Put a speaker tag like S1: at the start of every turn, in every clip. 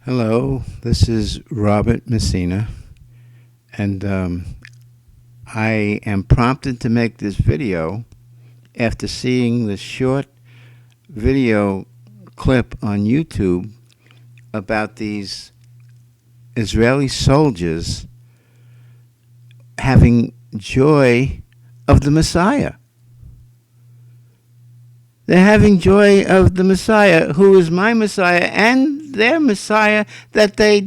S1: Hello, this is Robert Messina, and I am prompted to make this video after seeing the short video clip on YouTube about these Israeli soldiers having joy of the Messiah. They're having joy of the Messiah, who is my Messiah, and their Messiah that they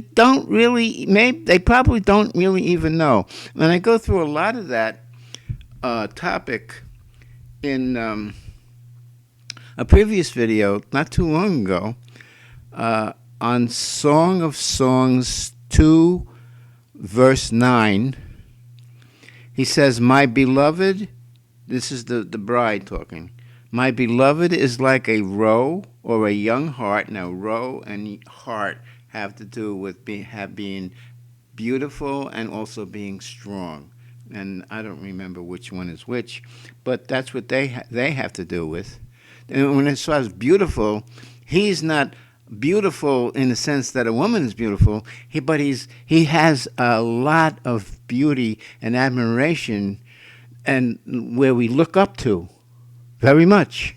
S1: probably don't really even know. And I go through a lot of that topic in a previous video not too long ago on Song of Songs 2, verse 9. He says, "My beloved," this is the bride talking, "my beloved is like a roe or a young hart." Now, roe and hart have to do with being beautiful and also being strong. And I don't remember which one is which, but that's what they have to do with. And when it says beautiful, he's not beautiful in the sense that a woman is beautiful, but he has a lot of beauty and admiration, and where we look up to very much.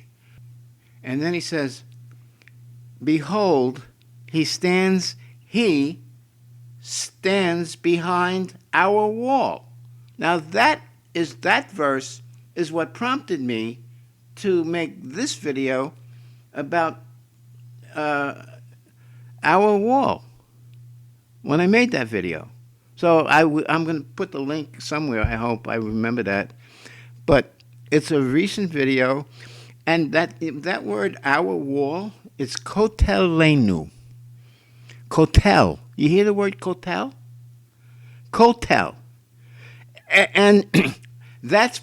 S1: And then he says, "Behold, he stands behind our wall." Now that verse is what prompted me to make this video about our wall when I made that video. So I'm going to put the link somewhere. I hope I remember that. But it's a recent video, and that word "our wall" is Kotel lenu. Kotel. You hear the word Kotel? Kotel. And that's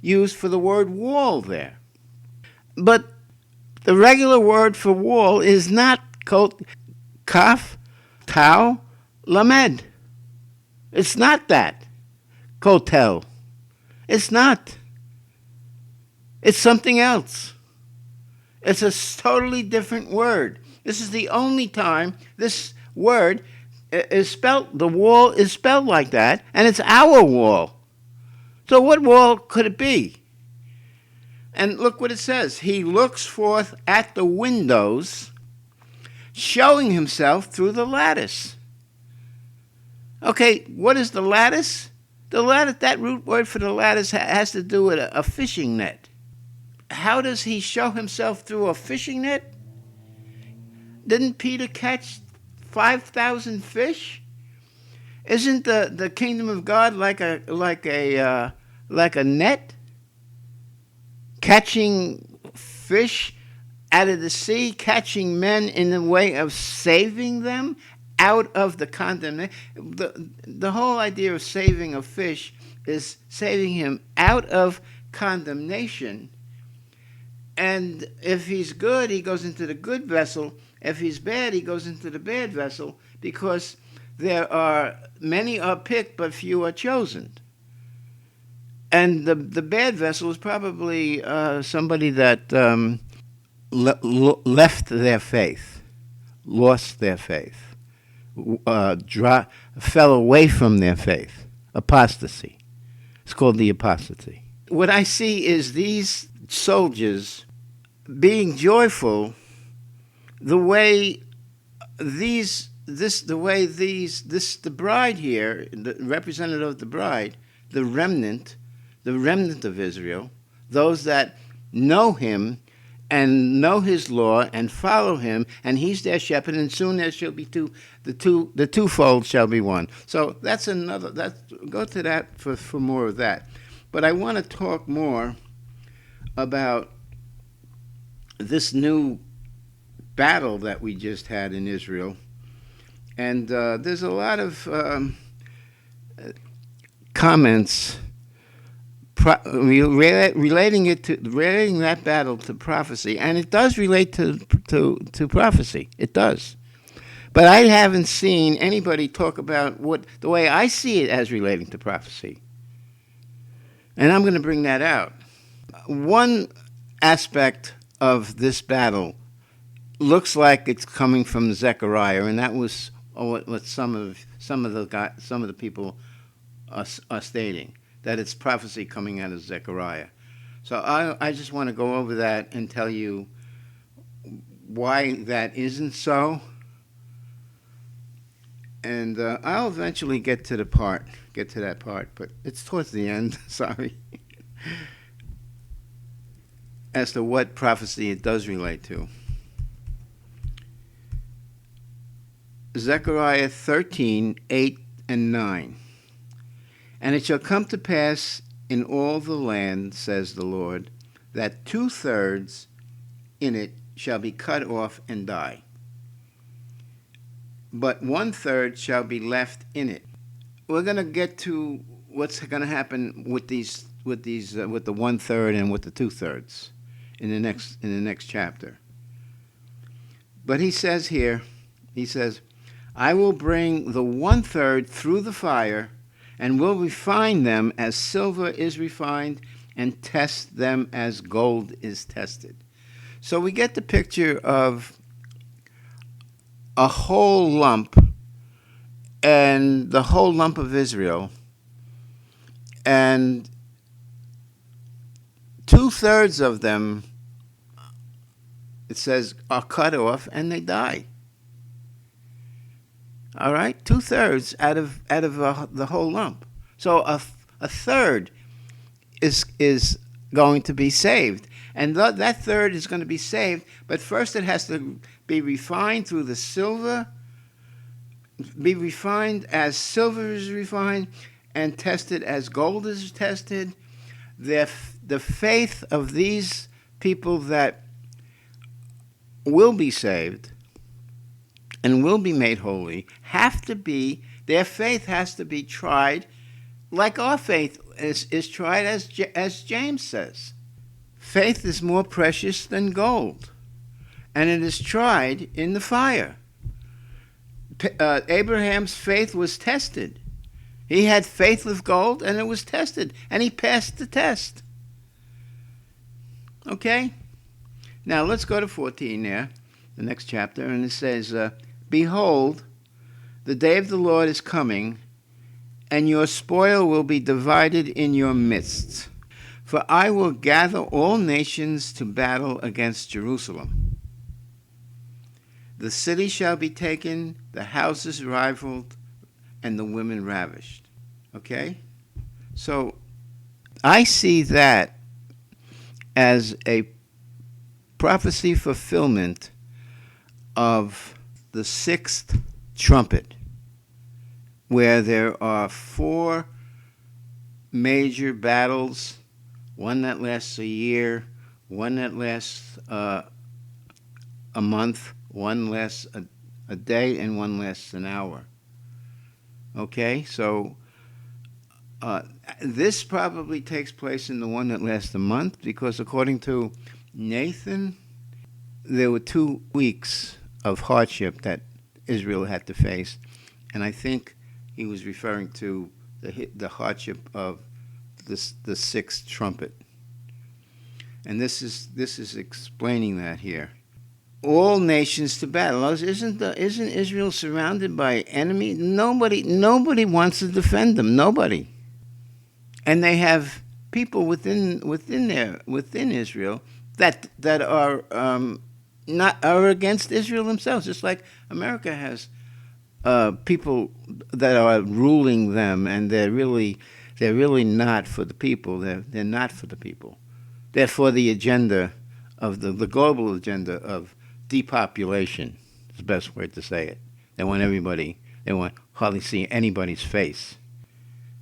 S1: used for the word wall there. But the regular word for wall is not kaf, tau, lamed. It's not that. Kotel. It's not. It's something else. It's a totally different word. This is the only time this word is spelled, the wall is spelled like that, and it's our wall. So what wall could it be? And look what it says. He looks forth at the windows, showing himself through the lattice. Okay, what is the lattice? The lattice, that root word for the lattice has to do with a fishing net. How does he show himself through a fishing net? Didn't Peter catch 5,000 fish? Isn't the kingdom of God like a net? Catching fish out of the sea, catching men in the way of saving them out of the condemnation. The whole idea of saving a fish is saving him out of condemnation. And if he's good, he goes into the good vessel. If he's bad, he goes into the bad vessel, because many are picked, but few are chosen. And the bad vessel is probably somebody that left their faith, lost their faith, fell away from their faith. Apostasy. It's called the apostasy. What I see is these soldiers being joyful the way the bride here, the representative of the bride, the remnant of Israel, those that know him and know his law and follow him, and he's their shepherd, and soon there shall be the twofold shall be one. So that's another. Go to that for more of that. But I want to talk more about this new battle that we just had in Israel, and there's a lot of comments relating that battle to prophecy, and it does relate to prophecy. It does, but I haven't seen anybody talk about the way I see it as relating to prophecy, and I'm going to bring that out. One aspect of this battle looks like it's coming from Zechariah, and that was what some of the people are stating, that it's prophecy coming out of Zechariah. So I just want to go over that and tell you why that isn't so, and I'll eventually get to that part, but it's towards the end. Sorry, as to what prophecy it does relate to. Zechariah 13:8 and 9. And it shall come to pass in all the land, says the Lord, that 2/3 in it shall be cut off and die, but 1/3 shall be left in it. We're going to get to what's going to happen with the 1/3 and with the 2/3 in the next chapter. But he says here, I will bring the 1/3 through the fire, and will refine them as silver is refined, and test them as gold is tested. So we get the picture of a whole lump, and the whole lump of Israel, and 2/3 of them, it says, are cut off and they die. All right, 2/3 out of the whole lump. So a third is going to be saved, and that third is going to be saved. But first, it has to be refined through the silver, be refined as silver is refined, and tested as gold is tested. The faith of these people that will be saved and will be made holy their faith has to be tried like our faith is tried, as James says. Faith is more precious than gold, and it is tried in the fire. Abraham's faith was tested. He had faith with gold, and it was tested, and he passed the test. Okay? Now let's go to 14 there, the next chapter, and it says, Behold, the day of the Lord is coming, and your spoil will be divided in your midst. For I will gather all nations to battle against Jerusalem. The city shall be taken, the houses rifled, and the women ravished. Okay? So I see that as a prophecy fulfillment of the 6th trumpet, where there are 4 major battles, one that lasts a year, one that lasts a month, one lasts a day, and one lasts an hour. Okay, so this probably takes place in the one that lasts a month, because according to Nathan, there were 2 weeks of hardship that Israel had to face, and I think he was referring to the hardship of the 6th trumpet, and this is explaining that here. All nations to battle. Isn't Israel surrounded by enemy? Nobody wants to defend them. Nobody, and they have people within Israel that are against Israel themselves, just like America has people that are ruling them, and they're really not for the people. They're not for the people. They're for the agenda of the global agenda of depopulation. Is the best word to say it. They want hardly see anybody's face.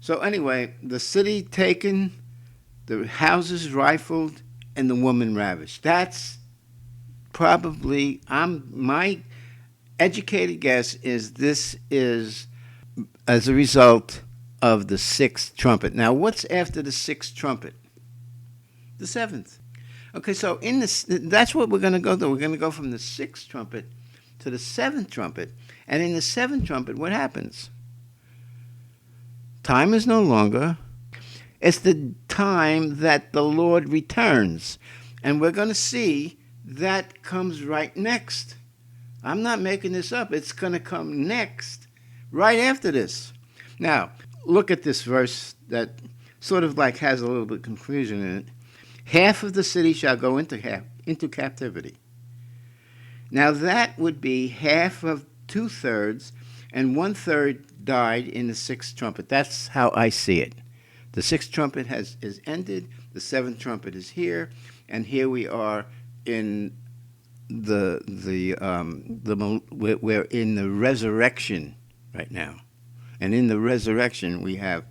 S1: So anyway, the city taken, the houses rifled, and the woman ravished. That's probably, my educated guess is this is as a result of the 6th trumpet. Now, what's after the 6th trumpet? The 7th. Okay, so that's what we're going to go through. We're going to go from the 6th trumpet to the 7th trumpet. And in the 7th trumpet, what happens? Time is no longer. It's the time that the Lord returns. And we're going to see that comes right next. I'm not making this up. It's going to come next, right after this. Now, look at this verse that sort of like has a little bit of confusion in it. Half of the city shall go into captivity. Now that would be half of 2/3, and 1/3 died in the sixth trumpet. That's how I see it. The sixth trumpet is ended. The seventh trumpet is here, and here we are in we're in the resurrection right now, and in the resurrection we have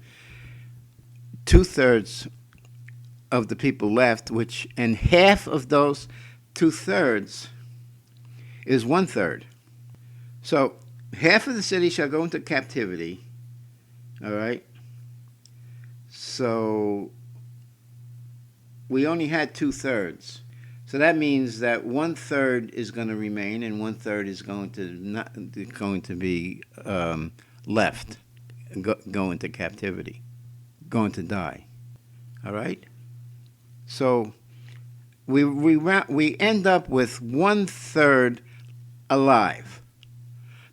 S1: 2/3 of the people left, and half of those 2/3 is 1/3. So half of the city shall go into captivity. All right. So we only had 2/3. So that means that 1/3 is going to remain, and 1/3 is going to be left, go into captivity, going to die. All right. So we end up with 1/3 alive.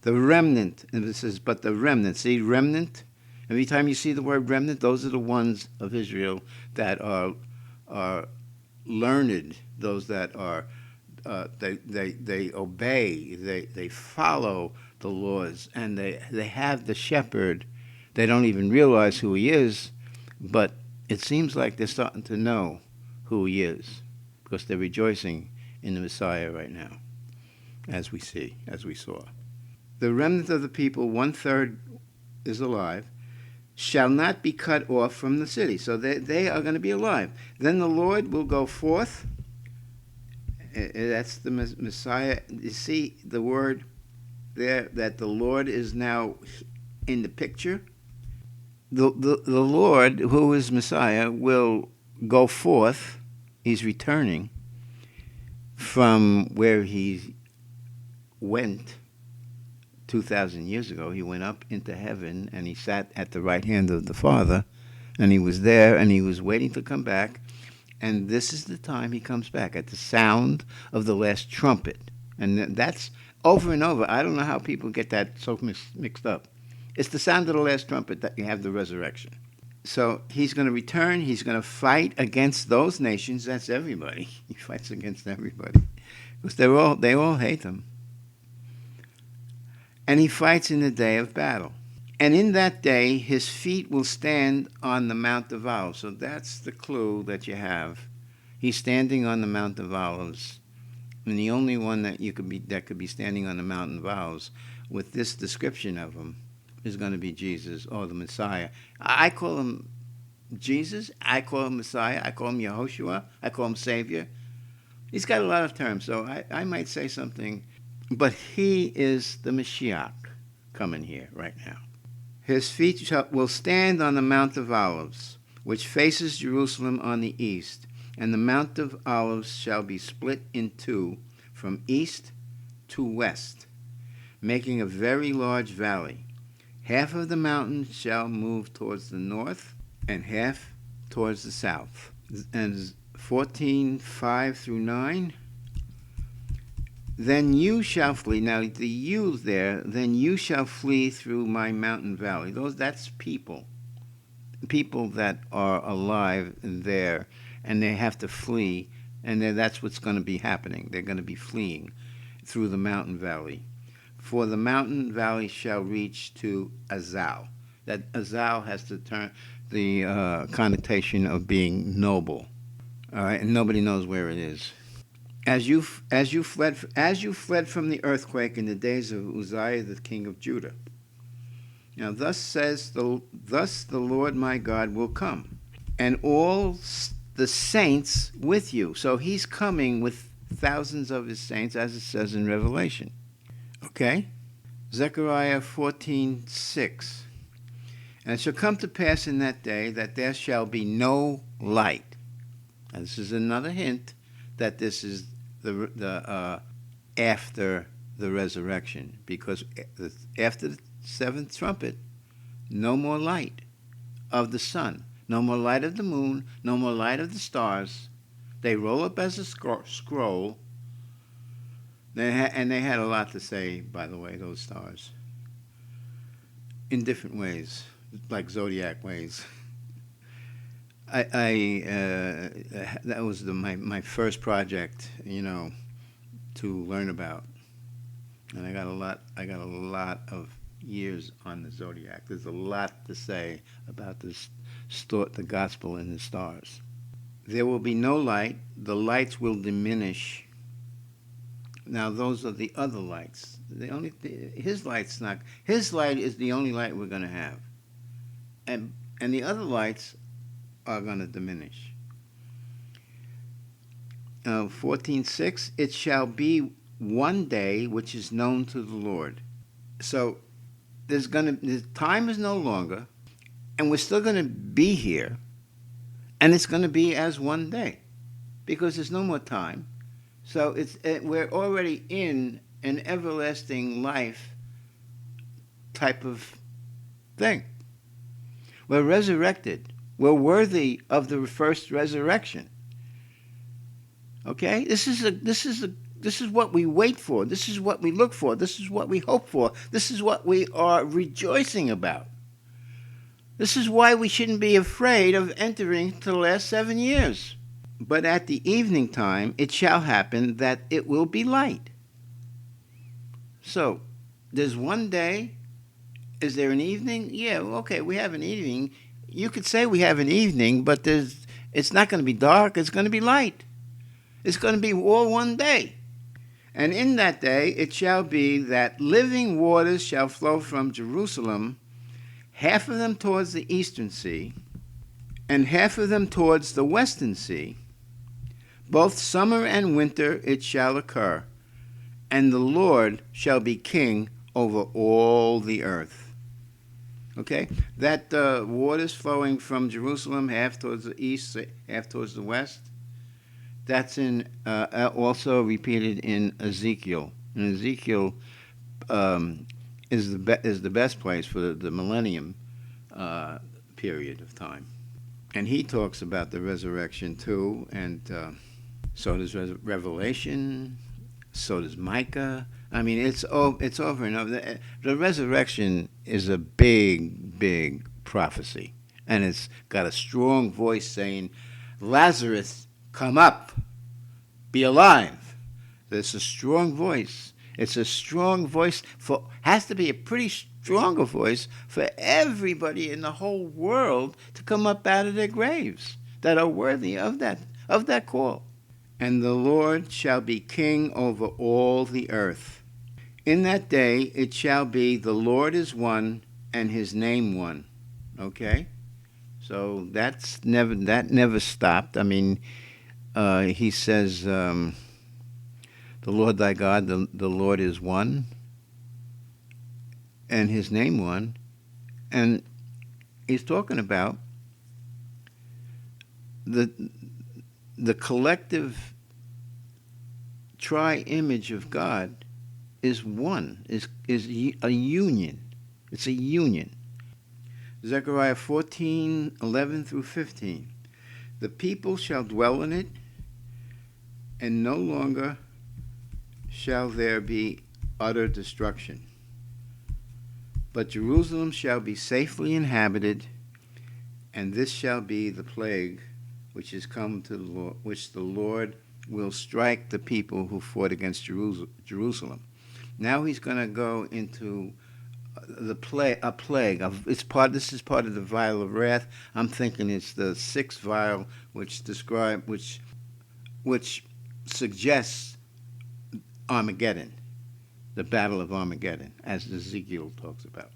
S1: The remnant, and this is but the remnant. See, remnant. Every time you see the word remnant, those are the ones of Israel that are learned. Those that are they obey. They follow the laws, and they have the shepherd. They don't even realize who he is, but it seems like they're starting to know who he is, because they're rejoicing in the Messiah right now, as we saw. The remnant of the people, 1/3 is alive, shall not be cut off from the city. So they are going to be alive. Then the Lord will go forth. That's the Messiah. You see the word there, that the Lord is now in the picture. The Lord, who is Messiah, will go forth. He's returning from where he went 2,000 years ago. He went up into heaven, and he sat at the right hand of the Father, and he was there, and he was waiting to come back. And this is the time he comes back, at the sound of the last trumpet. And that's over and over. I don't know how people get that so mixed up. It's the sound of the last trumpet that you have the resurrection. So he's going to return. He's going to fight against those nations. That's everybody. He fights against everybody, because they all hate him. And he fights in the day of battle. And in that day, his feet will stand on the Mount of Olives. So that's the clue that you have. He's standing on the Mount of Olives. And the only one that could be standing on the Mount of Olives with this description of him is going to be Jesus, or the Messiah. I call him Jesus. I call him Messiah. I call him Yehoshua. I call him Savior. He's got a lot of terms, so I might say something. But he is the Mashiach coming here right now. His feet will stand on the Mount of Olives, which faces Jerusalem on the east, and the Mount of Olives shall be split in two from east to west, making a very large valley. Half of the mountain shall move towards the north, and half towards the south. And 14:5 through 9. Then you shall flee. Now the you there. Then you shall flee through my mountain valley. That's people that are alive there, and they have to flee, and that's what's going to be happening. They're going to be fleeing through the mountain valley. For the mountain valley shall reach to Azal. That Azal has the connotation of being noble. All right, and nobody knows where it is. As you fled from the earthquake in the days of Uzziah the king of Judah. Now thus the Lord my God will come, and all the saints with you. So he's coming with thousands of his saints, as it says in Revelation. Okay? Zechariah 14:6. And it shall come to pass in that day that there shall be no light. And this is another hint that this is the after the resurrection, because after the seventh trumpet, no more light of the sun, no more light of the moon, no more light of the stars. They roll up as a scroll, And they had a lot to say, by the way, those stars, in different ways, like zodiac ways. That was my first project, to learn about, and I got a lot of years on the zodiac. There's a lot to say about the gospel in the stars. There will be no light. The lights will diminish. Now those are the other lights. His light is the only light we're going to have, and the other lights are going to diminish. 14:6. It shall be one day which is known to the Lord. So the time is no longer, and we're still going to be here, and it's going to be as one day, because there's no more time. So we're already in an everlasting life type of thing. We're resurrected. We're worthy of the first resurrection. Okay? This is what we wait for. This is what we look for. This is what we hope for. This is what we are rejoicing about. This is why we shouldn't be afraid of entering to the last 7 years. But at the evening time it shall happen that it will be light. So, there's one day. Is there an evening? Yeah, okay, we have an evening. You could say we have an evening, but it's not going to be dark. It's going to be light. It's going to be all one day. And in that day it shall be that living waters shall flow from Jerusalem, half of them towards the eastern sea, and half of them towards the western sea. Both summer and winter it shall occur, and the Lord shall be king over all the earth. Okay? That waters flowing from Jerusalem, half towards the east, half towards the west, that's also repeated in Ezekiel. And Ezekiel is the best place for the millennium period of time. And he talks about the resurrection too, and so does Revelation, so does Micah. I mean, it's over and over. The resurrection is a big prophecy, and it's got a strong voice saying, Lazarus, come up, be alive. There's a strong voice. It's a strong voice has to be a pretty stronger voice for everybody in the whole world to come up out of their graves that are worthy of that call. And the Lord shall be king over all the earth. In that day it shall be the Lord is one and his name one. Okay? So that never stopped. I mean, he says, the Lord thy God, the Lord is one, and his name one. And he's talking about the collective tri-image of God is one, is a union. It's a union. Zechariah 14:11 through 15. The people shall dwell in it, and no longer shall there be utter destruction. But Jerusalem shall be safely inhabited, and this shall be the plague which is come to the Lord, which the Lord will strike the people who fought against Jerusalem. Now he's going to go into a plague. This is part of the vial of wrath. I'm thinking it's the sixth vial, which suggests Armageddon, the battle of Armageddon, as Ezekiel talks about.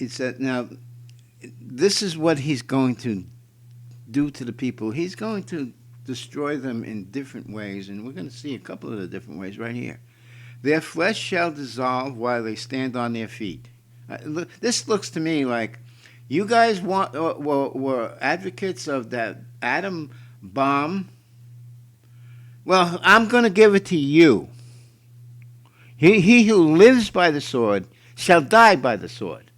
S1: It said, now, this is what he's going to do to the people. He's going to destroy them in different ways, and we're going to see a couple of the different ways right here. Their flesh shall dissolve while they stand on their feet. This looks to me like you guys were advocates of that atom bomb. Well, I'm going to give it to you. He who lives by the sword shall die by the sword.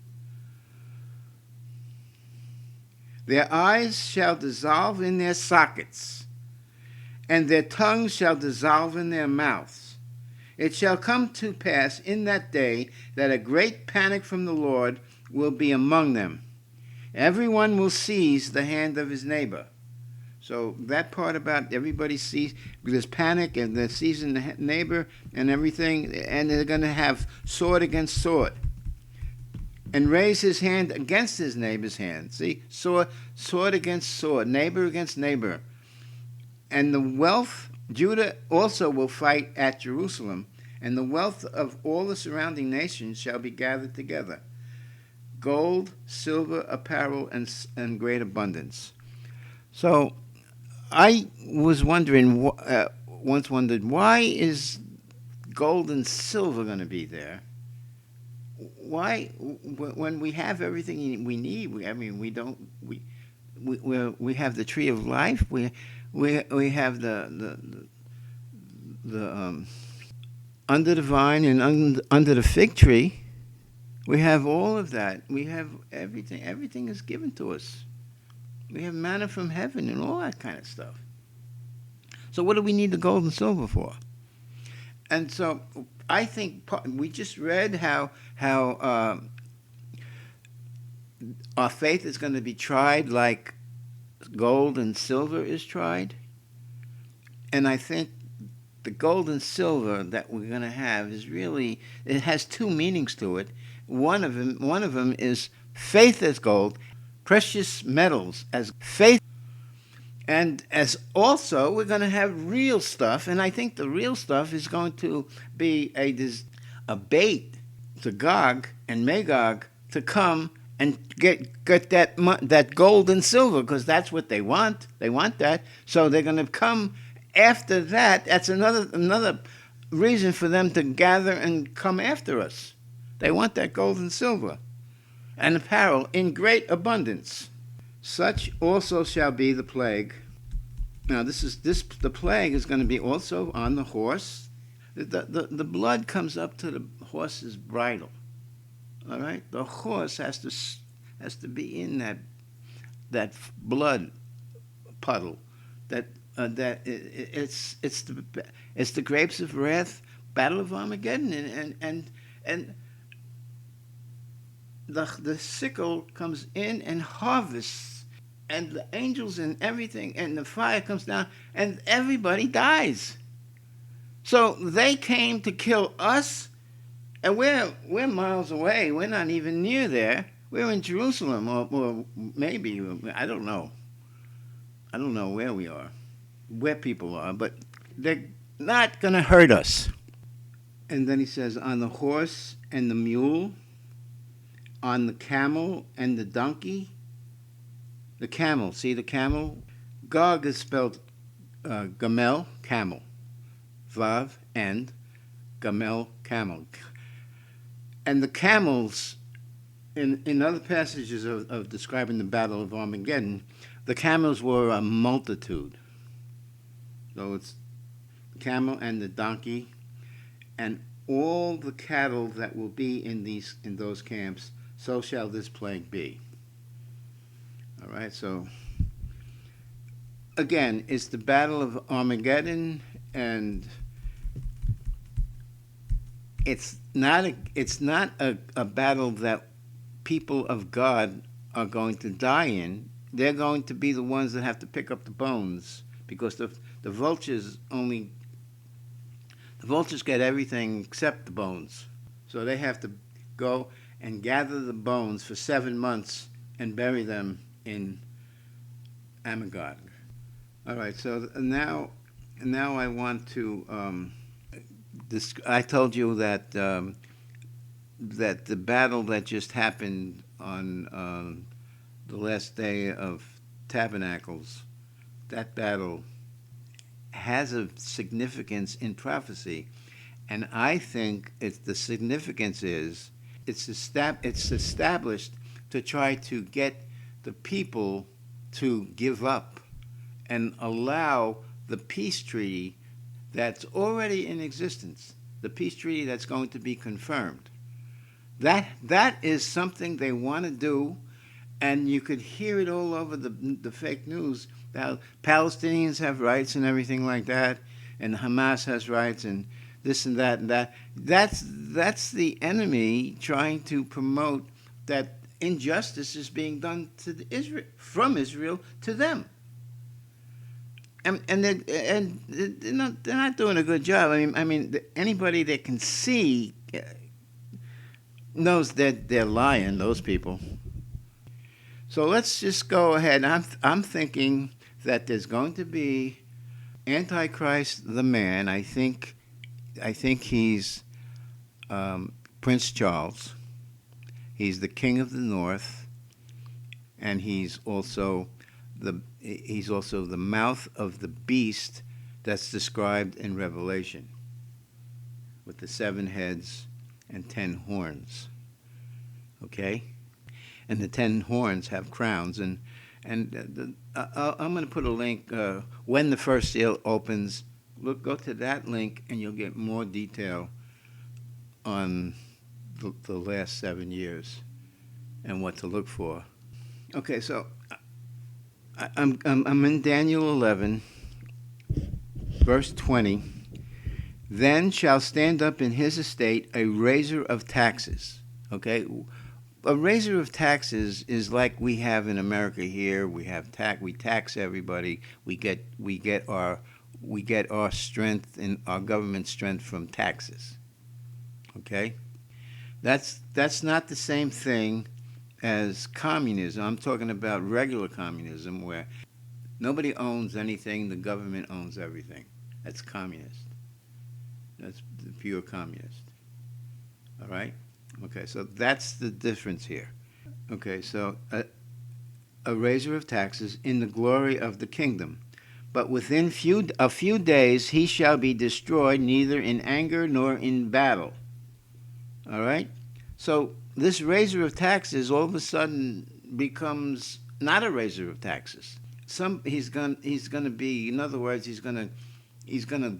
S1: Their eyes shall dissolve in their sockets, and their tongues shall dissolve in their mouths. It shall come to pass in that day that a great panic from the Lord will be among them. Everyone will seize the hand of his neighbor. So that part about everybody sees, there's panic and they're seizing the neighbor and everything, and they're going to have sword against sword. And raise his hand against his neighbor's hand. See, sword against sword, neighbor against neighbor. And the wealth, Judah also will fight at Jerusalem, and the wealth of all the surrounding nations shall be gathered together. Gold, silver, apparel, and great abundance. So I was wondering, once wondered, why is gold and silver going to be there? Why, when we have everything we need? We have the tree of life. We have the under the vine and under the fig tree. We have all of that. We have everything. Everything is given to us. We have manna from heaven and all that kind of stuff. So what do we need the gold and silver for? And so I think we just read how our faith is going to be tried like gold and silver is tried. And I think the gold and silver that we're going to have is really, it has two meanings to it. One of them is faith as gold, precious metals as faith. And as also, we're going to have real stuff, and I think the real stuff is going to be a bait to Gog and Magog to come and get that gold and silver, because that's what they want. They want that, so they're going to come after that. That's another reason for them to gather and come after us. They want that gold and silver and apparel in great abundance. Such also shall be the plague. Now the plague is going to be also on the horse. The blood comes up to the horse's bridle. All right, the horse has to be in that blood puddle. It's the grapes of wrath, battle of Armageddon, and the sickle comes in and harvests, and the angels and everything, and the fire comes down, and everybody dies. So they came to kill us, and we're miles away. We're not even near there. We're in Jerusalem, or maybe, I don't know. I don't know where we are, where people are, but they're not going to hurt us. And then he says, on the horse and the mule, on the camel and the donkey. The camel, see the camel? Gog is spelled gamel, camel. Vav, and gamel, camel. And the camels, in other passages of describing the Battle of Armageddon, the camels were a multitude. So it's the camel and the donkey, and all the cattle that will be in those camps, so shall this plague be. All right, so again, it's the Battle of Armageddon, and it's not a battle that people of God are going to die in. They're going to be the ones that have to pick up the bones, because the vultures get everything except the bones. So they have to go and gather the bones for 7 months and bury them in Armageddon. All right, so now I want to. I told you that that the battle that just happened on the last day of Tabernacles, that battle has a significance in prophecy, and I think the significance is it's established to try to get the people to give up and allow the peace treaty that's already in existence, the peace treaty that's going to be confirmed. That is something they want to do, and you could hear it all over the fake news. How Palestinians have rights and everything like that, and Hamas has rights, and this and that and that. That's the enemy trying to promote that injustice is being done to Israel, from Israel to them. And they're not doing a good job. I mean, anybody that can see knows that they're lying. Those people. So let's just go ahead. I'm thinking that there's going to be Antichrist, the man. I think he's Prince Charles. He's the king of the north, and he's also the mouth of the beast that's described in Revelation, with the 7 heads and 10 horns. Okay, and the 10 horns have crowns, and I'm going to put a link when the first seal opens. Go to that link, and you'll get more detail on the last 7 years and what to look for. Okay, so I'm in Daniel 11, verse 20. Then shall stand up in his estate a raiser of taxes. Okay, a raiser of taxes is like we have in America here. We tax everybody. We get our strength and our government strength from taxes. Okay, that's not the same thing as communism. I'm talking about regular communism, where nobody owns anything, the government owns everything. That's communist. That's the pure communist. All right? Okay, so that's the difference here. Okay, so a raiser of taxes in the glory of the kingdom. But within a few days he shall be destroyed, neither in anger nor in battle. All right? So this raiser of taxes all of a sudden becomes not a raiser of taxes. He's going to be, in other words, he's going to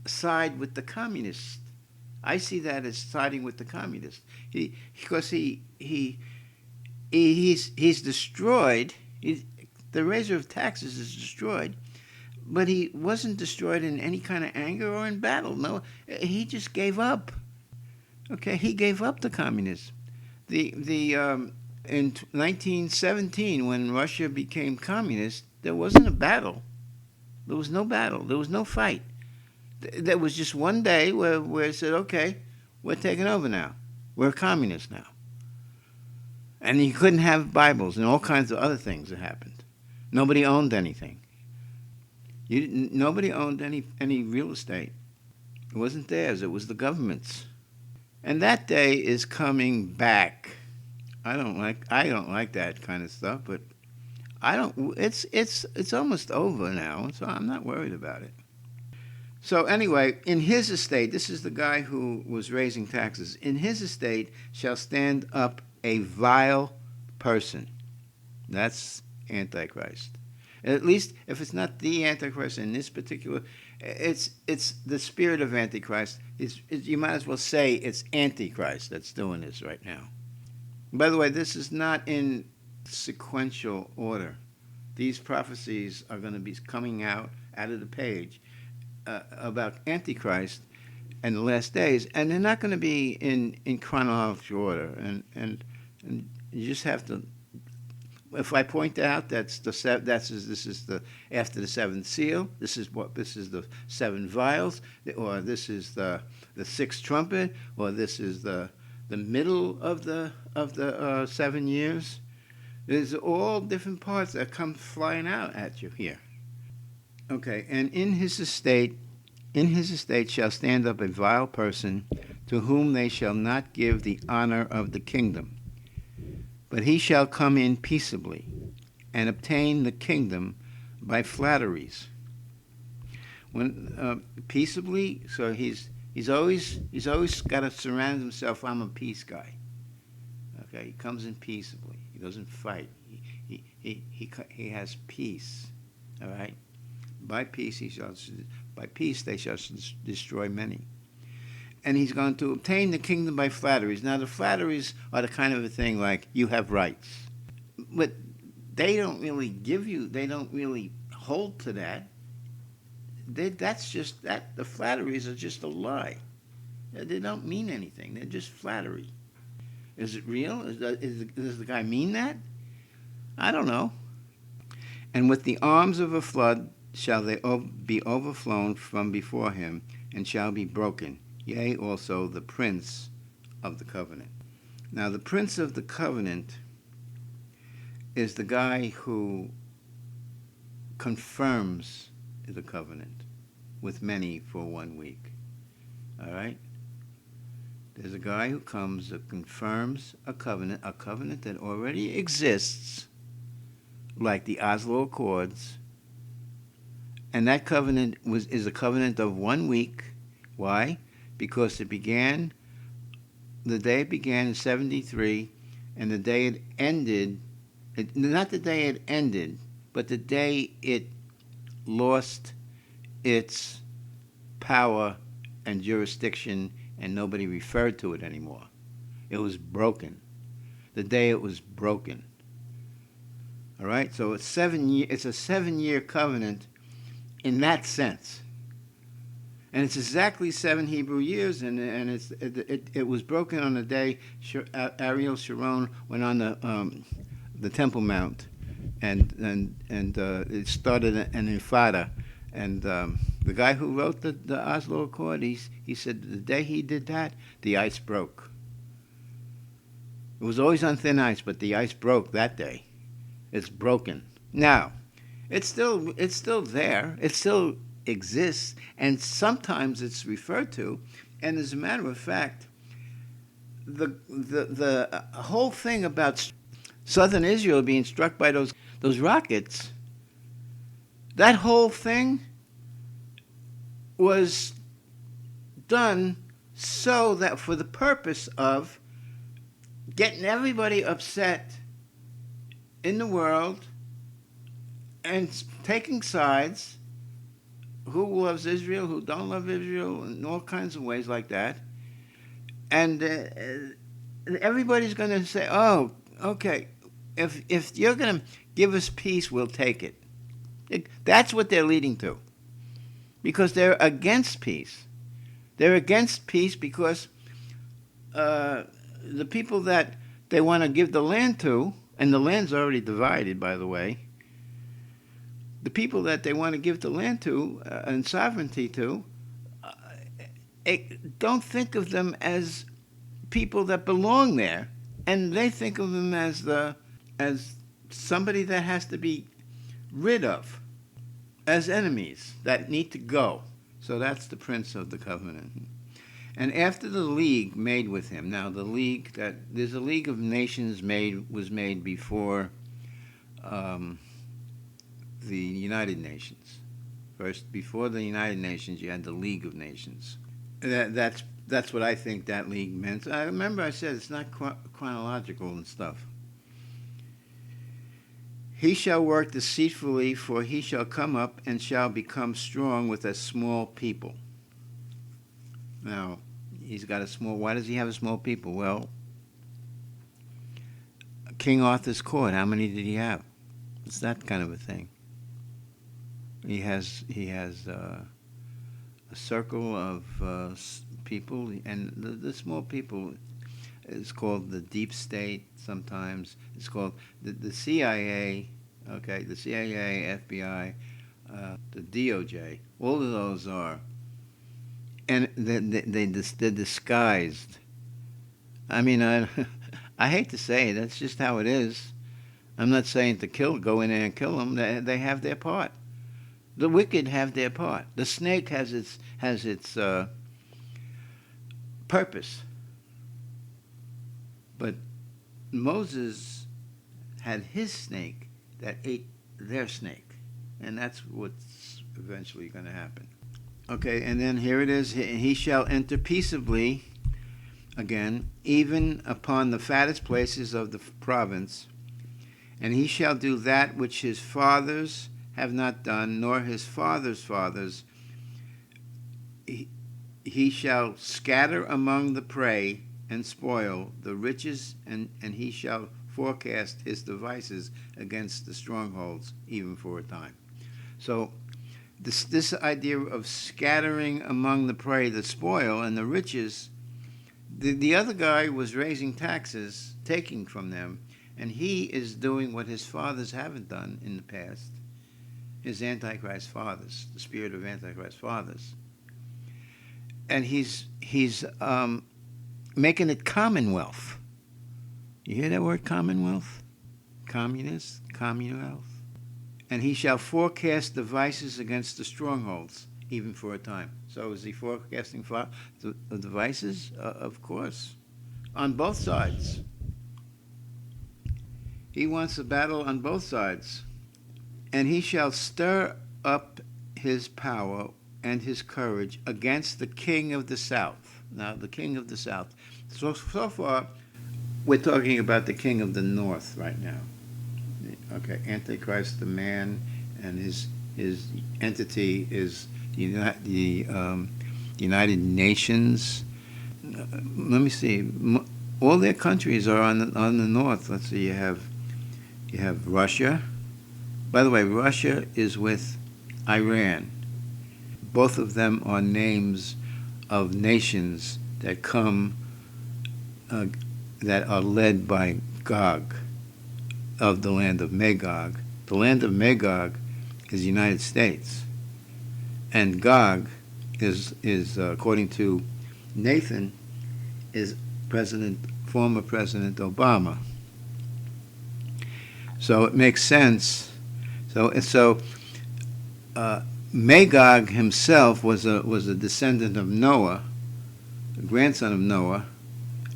S1: side with the communists. I see that as siding with the communists. Because he's destroyed. The raiser of taxes is destroyed, but he wasn't destroyed in any kind of anger or in battle. No, he just gave up. Okay, he gave up the communism. In 1917, when Russia became communist, there wasn't a battle. There was no battle. There was no fight. There was just one day where it said, okay, we're taking over now. We're communists now. And you couldn't have Bibles and all kinds of other things that happened. Nobody owned anything. Nobody owned any real estate. It wasn't theirs. It was the government's. And that day is coming back. I don't like that kind of stuff, but it's almost over now, so I'm not worried about it. So anyway, in his estate, this is the guy who was raising taxes. In his estate shall stand up a vile person. That's Antichrist. At least if it's not the Antichrist in this particular, it's the spirit of Antichrist. You might as well say it's Antichrist that's doing this right now. By the way, this is not in sequential order. These prophecies are going to be coming out of the page about Antichrist and the last days, and they're not going to be in chronological order. And you just have to. If I point out this is the after the 7th seal, this is the 7 vials, or this is the 6th trumpet, or this is the middle of the 7 years. There's all different parts that come flying out at you here. Okay, and in his estate shall stand up a vile person, to whom they shall not give the honor of the kingdom. But he shall come in peaceably, and obtain the kingdom by flatteries. When peaceably, so he's always got to surround himself. I'm a peace guy. Okay, he comes in peaceably. He doesn't fight. He has peace. All right. By peace they shall destroy many. And he's going to obtain the kingdom by flatteries. Now, the flatteries are the kind of a thing like, you have rights. But they don't really hold to that. that's just that. The flatteries are just a lie. They don't mean anything. They're just flattery. Is it real? Does the guy mean that? I don't know. And with the arms of a flood shall they be overflown from before him, and shall be broken, yea, also the prince of the covenant. Now, the prince of the covenant is the guy who confirms the covenant with many for 1 week. All right? There's a guy who comes that confirms a covenant that already exists, like the Oslo Accords. And that covenant is a covenant of 1 week. Why? Because the day it began in 73, and the day it ended, not the day it ended, but the day it lost its power and jurisdiction and nobody referred to it anymore. It was broken. The day it was broken. All right? So it's a 7-year covenant in that sense. And it's exactly 7 Hebrew years, and it was broken on the day Ariel Sharon went on the Temple Mount, and it started an intifada. And the guy who wrote the Oslo Accord, he said the day he did that, the ice broke. It was always on thin ice, but the ice broke that day. It's broken. Now, it's still there. It still exists, and sometimes it's referred to. And as a matter of fact, the whole thing about southern Israel being struck by those rockets, that whole thing was done so that for the purpose of getting everybody upset in the world and taking sides, who loves Israel, who don't love Israel, in all kinds of ways like that. And everybody's going to say, oh, okay, if you're going to give us peace, we'll take it. That's what they're leading to. Because they're against peace. They're against peace because the people that they want to give the land to, and the land's already divided, by the way, the people that they want to give the land to and sovereignty to, don't think of them as people that belong there, and they think of them as somebody that has to be rid of, as enemies that need to go. So that's the prince of the covenant. And after the league made with him, now there's a League of Nations was made before the United Nations. First, before the United Nations, you had the League of Nations. That's what I think that league meant. I remember I said it's not chronological and stuff. He shall work deceitfully, for he shall come up and shall become strong with a small people. Now, why does he have a small people? Well, King Arthur's court, how many did he have? It's that kind of a thing. He has a circle of people, and the small people is called the deep state. Sometimes it's called the CIA. Okay, the CIA, FBI, the DOJ. All of those are, and they're disguised. I mean, I hate to say it. That's just how it is. I'm not saying to go in there and kill them. They have their part. The wicked have their part. The snake has its purpose. But Moses had his snake that ate their snake. And that's what's eventually going to happen. Okay, and then here it is. He shall enter peaceably, again, even upon the fattest places of the province. And he shall do that which his fathers have not done, nor his fathers' fathers. He shall scatter among the prey and spoil the riches, and he shall forecast his devices against the strongholds, even for a time. So this idea of scattering among the prey the spoil and the riches. The other guy was raising taxes, taking from them, and he is doing what his fathers haven't done in the past. His Antichrist fathers, the spirit of Antichrist fathers, and he's making it commonwealth. You hear that word, commonwealth? Communist, commonwealth. And he shall forecast devices against the strongholds, even for a time. So is he forecasting the devices? Of course. On both sides. He wants a battle on both sides. And he shall stir up his power and his courage against the king of the south. Now, the king of the south. So far, we're talking about the king of the north right now. Okay, Antichrist, the man, and his entity is the United Nations. Let me see. All their countries are on the north. Let's see. You have Russia. By the way, Russia is with Iran. Both of them are names of nations that come that are led by Gog, of the land of Magog. The land of Magog is the United States, and Gog is according to Nathan, is former President Obama. So it makes sense. So Magog himself was a descendant of Noah, a grandson of Noah,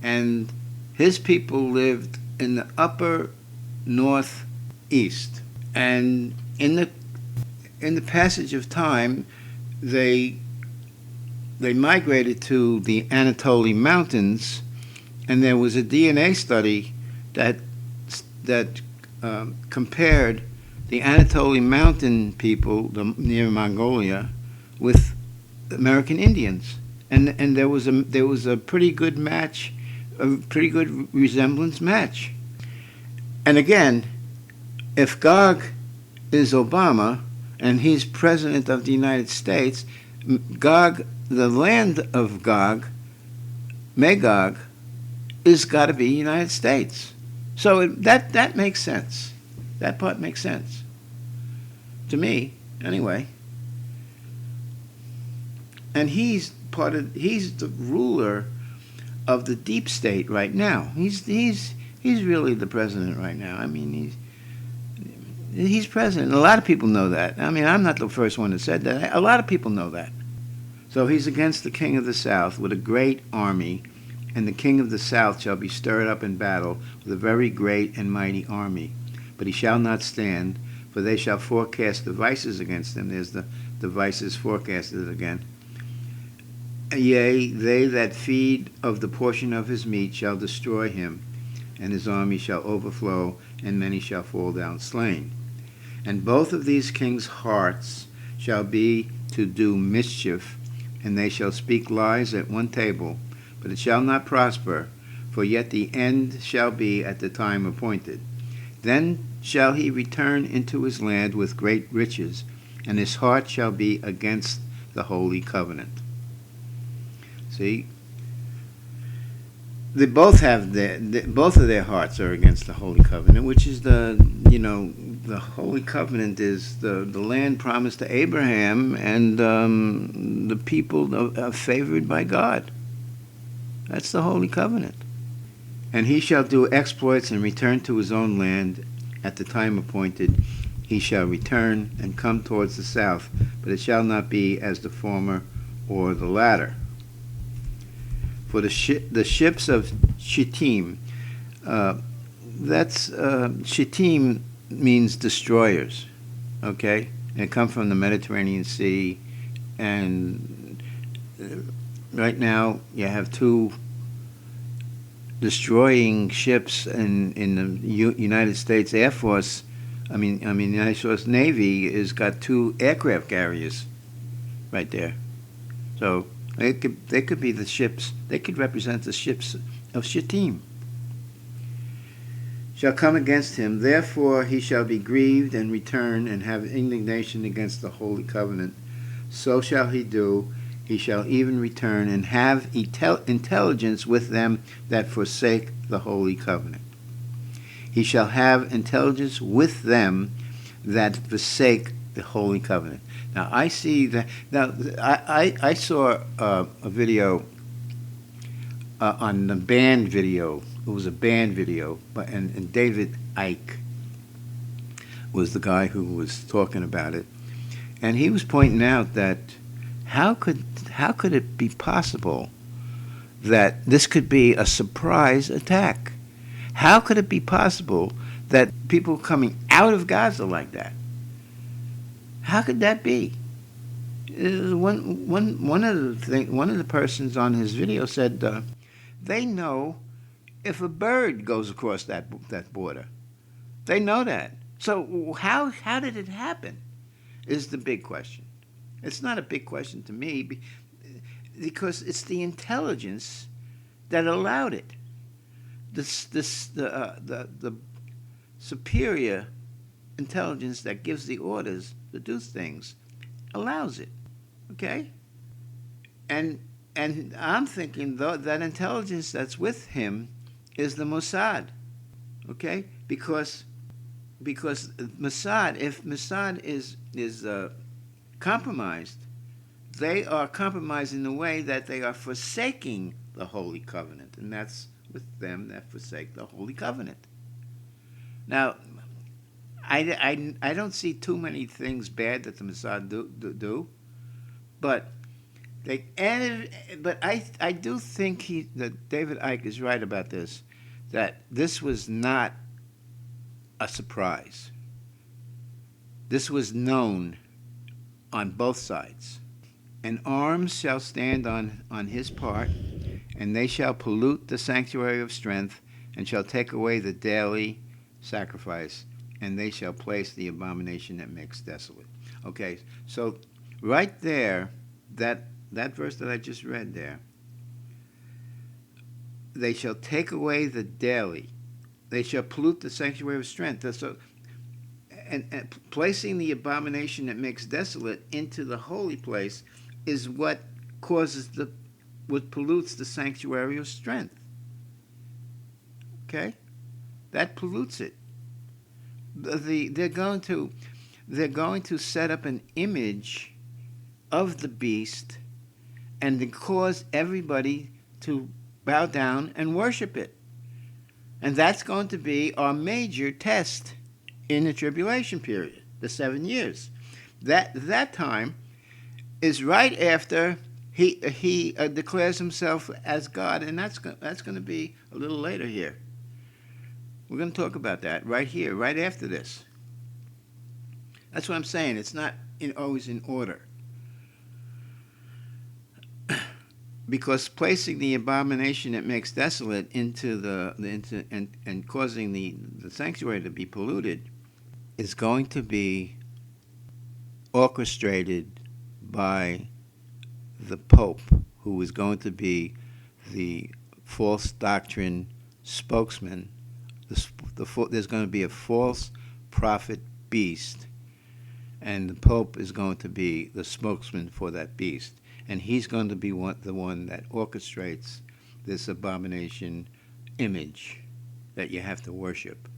S1: and his people lived in the upper northeast, and in the passage of time, they migrated to the Anatolia Mountains, and there was a DNA study that compared the Anatolia Mountain people near Mongolia with American Indians, and there was a pretty good match, a pretty good resemblance match. And again, if Gog is Obama and he's president of the United States, Gog, the land of Gog, Magog, is got to be United States. So that makes sense. That part makes sense to me, anyway. And he's the ruler of the deep state right now. He's really the president right now. I mean, he's president. A lot of people know that. I mean, I'm not the first one that said that. A lot of people know that. So he's against the king of the south with a great army, and the king of the south shall be stirred up in battle with a very great and mighty army. But he shall not stand, for they shall forecast devices against him. There's the devices forecasted again. Yea, they that feed of the portion of his meat shall destroy him, and his army shall overflow, and many shall fall down slain. And both of these kings' hearts shall be to do mischief, and they shall speak lies at one table, but it shall not prosper, for yet the end shall be at the time appointed. Then shall he return into his land with great riches, and his heart shall be against the holy covenant. See, they both have both of their hearts are against the holy covenant, which is the holy covenant is the land promised to Abraham, and the people are favored by God. That's the holy covenant. And he shall do exploits and return to his own land at the time appointed. He shall return and come towards the south, but it shall not be as the former or the latter. For the ships of Shittim, Shittim means destroyers, okay? And come from the Mediterranean Sea, and right now you have two destroying ships in the United States Air Force. United States Navy has got two aircraft carriers right there. So they could be the ships. They could represent the ships of Shittim. shall come against him. Therefore he shall be grieved and return and have indignation against the holy covenant. So shall he do. He shall even return and have intelligence with them that forsake the holy covenant. He shall have intelligence with them that forsake the holy covenant. Now I see that. Now I saw a video on the band video. It was a band video, and David Icke was the guy who was talking about it, and he was pointing out that how could it be possible that this could be a surprise attack? How could it be possible that people coming out of Gaza like that? How could that be? One of the persons on his video said they know if a bird goes across that border. They know that. So how did it happen is the big question. It's not a big question to me because it's the intelligence that allowed it. The superior intelligence that gives the orders to do things allows it. Okay? And I'm thinking though that intelligence that's with him is the Mossad. Okay? Because Mossad, if Mossad is compromised, they are compromised in the way that they are forsaking the Holy Covenant, and that's with them that forsake the Holy Covenant. But I don't see too many things bad that the Mossad do, but I do think that David Icke is right about this, that this was not a surprise. This was known on both sides. And arms shall stand on his part, and they shall pollute the sanctuary of strength, and shall take away the daily sacrifice, and they shall place the abomination that makes desolate. Okay, so right there, that verse that I just read there, they shall take away the daily, they shall pollute the sanctuary of strength. So, and placing the abomination that makes desolate into the holy place is what what pollutes the sanctuary of strength. Okay, that pollutes it. They're going to set up an image of the beast and to cause everybody to bow down and worship it. And that's going to be our major test in the tribulation period, the 7 years. That time is right after he declares himself as God, and that's going to be a little later here. We're going to talk about that right here, right after this. That's what I'm saying. It's not always in order. Because placing the abomination that makes desolate and causing the sanctuary to be polluted is going to be orchestrated by the Pope, who is going to be the false doctrine spokesman. There's going to be a false prophet beast, and the Pope is going to be the spokesman for that beast. And he's going to be the one that orchestrates this abomination image that you have to worship.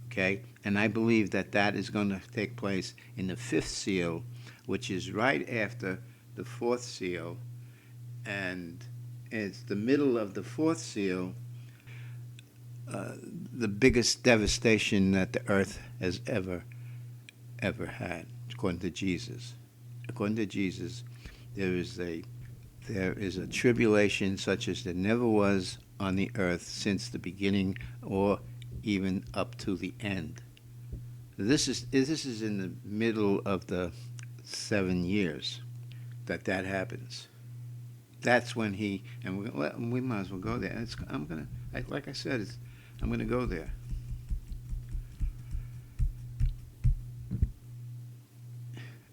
S1: Okay? And I believe that is going to take place in the 5th seal, which is right after the 4th seal. And it's the middle of the 4th seal, the biggest devastation that the earth has ever had, according to Jesus. According to Jesus, there is a tribulation such as there never was on the earth since the beginning or even up to the end. This is in the middle of the 7 years that happens. That's when we might as well go there. Like I said, I'm going to go there.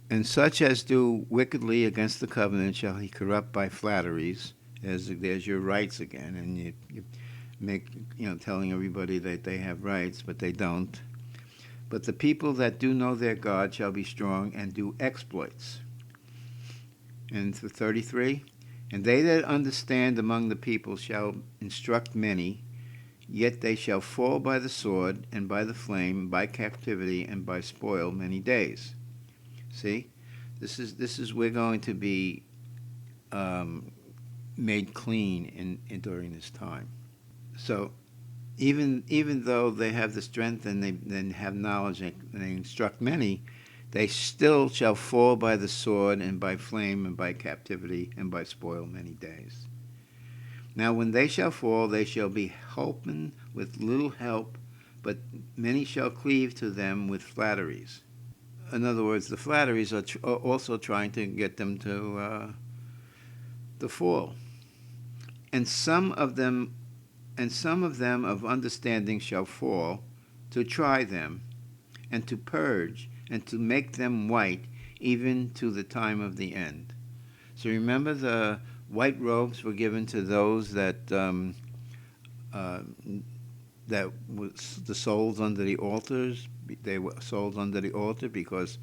S1: And such as do wickedly against the covenant shall he corrupt by flatteries. There's your rights again, and telling everybody that they have rights, but they don't. But the people that do know their God shall be strong and do exploits. And 33, and they that understand among the people shall instruct many, yet they shall fall by the sword, and by the flame, by captivity, and by spoil many days. See, this is we're going to be made clean during this time. So even though they have the strength and they have knowledge and they instruct many, they still shall fall by the sword and by flame and by captivity and by spoil many days. Now when they shall fall, they shall be holpen with little help, but many shall cleave to them with flatteries. In other words, the flatteries are also trying to get them to fall. And some of them of understanding shall fall, to try them, and to purge, and to make them white, even to the time of the end. So remember, the white robes were given to those that was the souls under the altars. They were souls under the altar because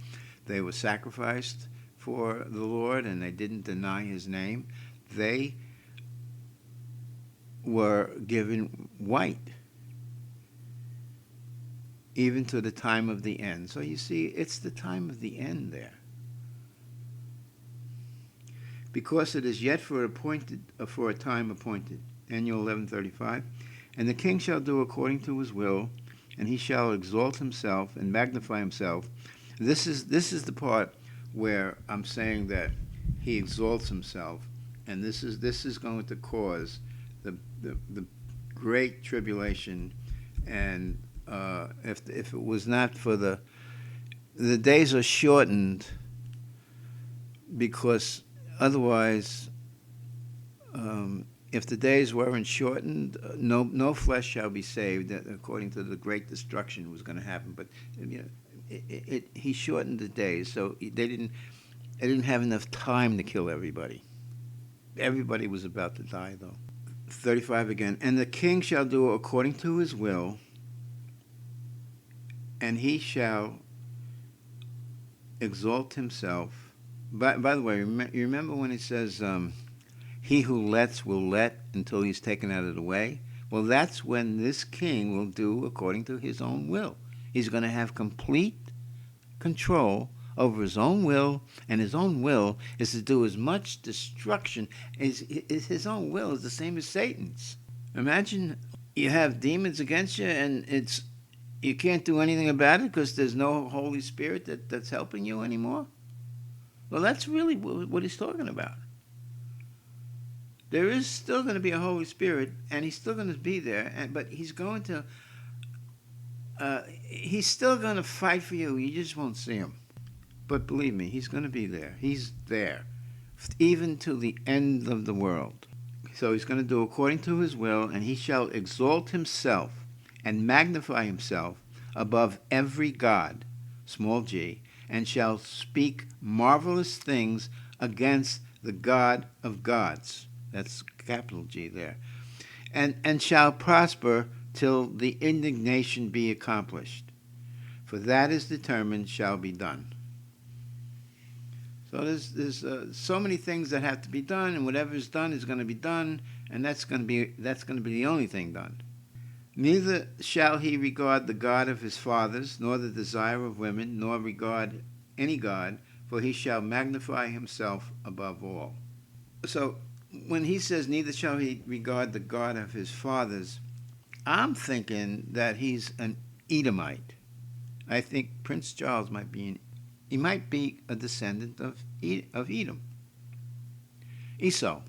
S1: they were sacrificed for the Lord and they didn't deny his name. They were given white, even to the time of the end. So you see, it's the time of the end there. Because it is yet for a time appointed. Daniel 11:35. And the king shall do according to his will, and he shall exalt himself and magnify himself. This is the part where I'm saying that he exalts himself, and this is going to cause the great tribulation. And if it was not for the days are shortened, because otherwise, if the days weren't shortened, no flesh shall be saved, according to the great destruction was going to happen. But he shortened the days, so they didn't have enough time to kill everybody. Everybody was about to die, though. 35 again. And the king shall do according to his will, and he shall exalt himself. By the way, you remember when he says, he who lets will let until he's taken out of the way? Well, that's when this king will do according to his own will. He's going to have complete control over his own will, and his own will is to do as much destruction as his own will is the same as Satan's. Imagine you have demons against you, and you can't do anything about it because there's no Holy Spirit that's helping you anymore. Well, that's really what he's talking about. There is still going to be a Holy Spirit, and he's still going to be there, but he's still going to fight for you. You just won't see him. But believe me, he's going to be there. He's there, even to the end of the world. So he's going to do according to his will, and he shall exalt himself and magnify himself above every god, small g, and shall speak marvelous things against the God of gods. That's capital G there. And shall prosper till the indignation be accomplished. For that is determined shall be done. So there's so many things that have to be done, and whatever is done is going to be done, and that's going to be the only thing done. Neither shall he regard the God of his fathers, nor the desire of women, nor regard any god, for he shall magnify himself above all. So when he says, neither shall he regard the God of his fathers, I'm thinking that he's an Edomite. I think Prince Charles might be a descendant of Edom. Esau,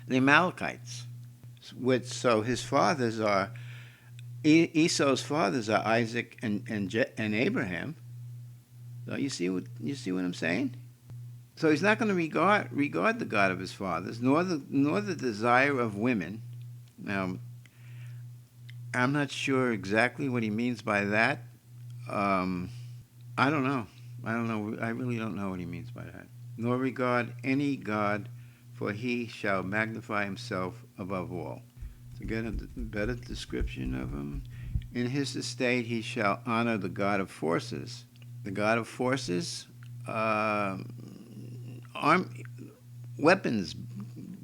S1: the Amalekites. So his fathers are, Esau's fathers are Isaac and Abraham. So you see what I'm saying? So he's not going to regard the God of his fathers, nor the desire of women. Now, I'm not sure exactly what he means by that. I don't know. I really don't know what he means by that. Nor regard any god, for he shall magnify himself above all. To get a better description of him, in his estate he shall honor the God of forces. The God of forces, weapons,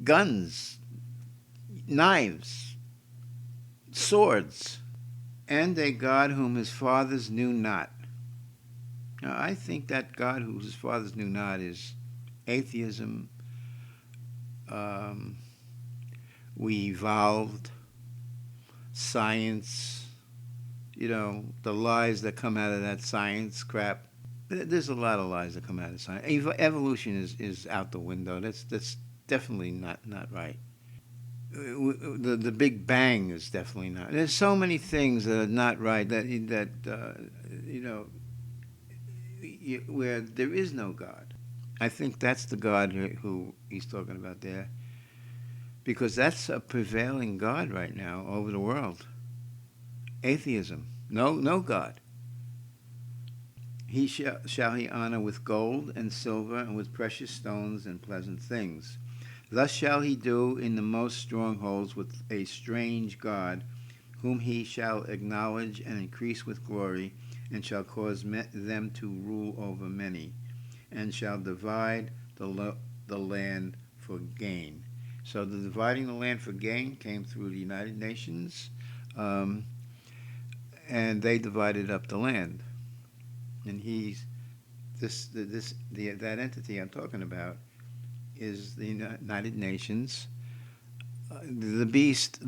S1: guns, knives, swords, and a God whom his fathers knew not. Now, I think that God whom his fathers knew not is atheism. We evolved, science, the lies that come out of that science crap. There's a lot of lies that come out of science. Evolution is out the window. That's definitely not right. The Big Bang is definitely not. There's so many things that are not right where there is no God. I think that's the God who he's talking about there, because that's a prevailing God right now over the world. Atheism. No God. He shall he honor with gold and silver and with precious stones and pleasant things. Thus shall he do in the most strongholds with a strange God, whom he shall acknowledge and increase with glory, and shall cause them to rule over many, and shall divide the land for gain. So the dividing the land for gain came through the United Nations, and they divided up the land. And that entity I'm talking about is the United Nations. The beast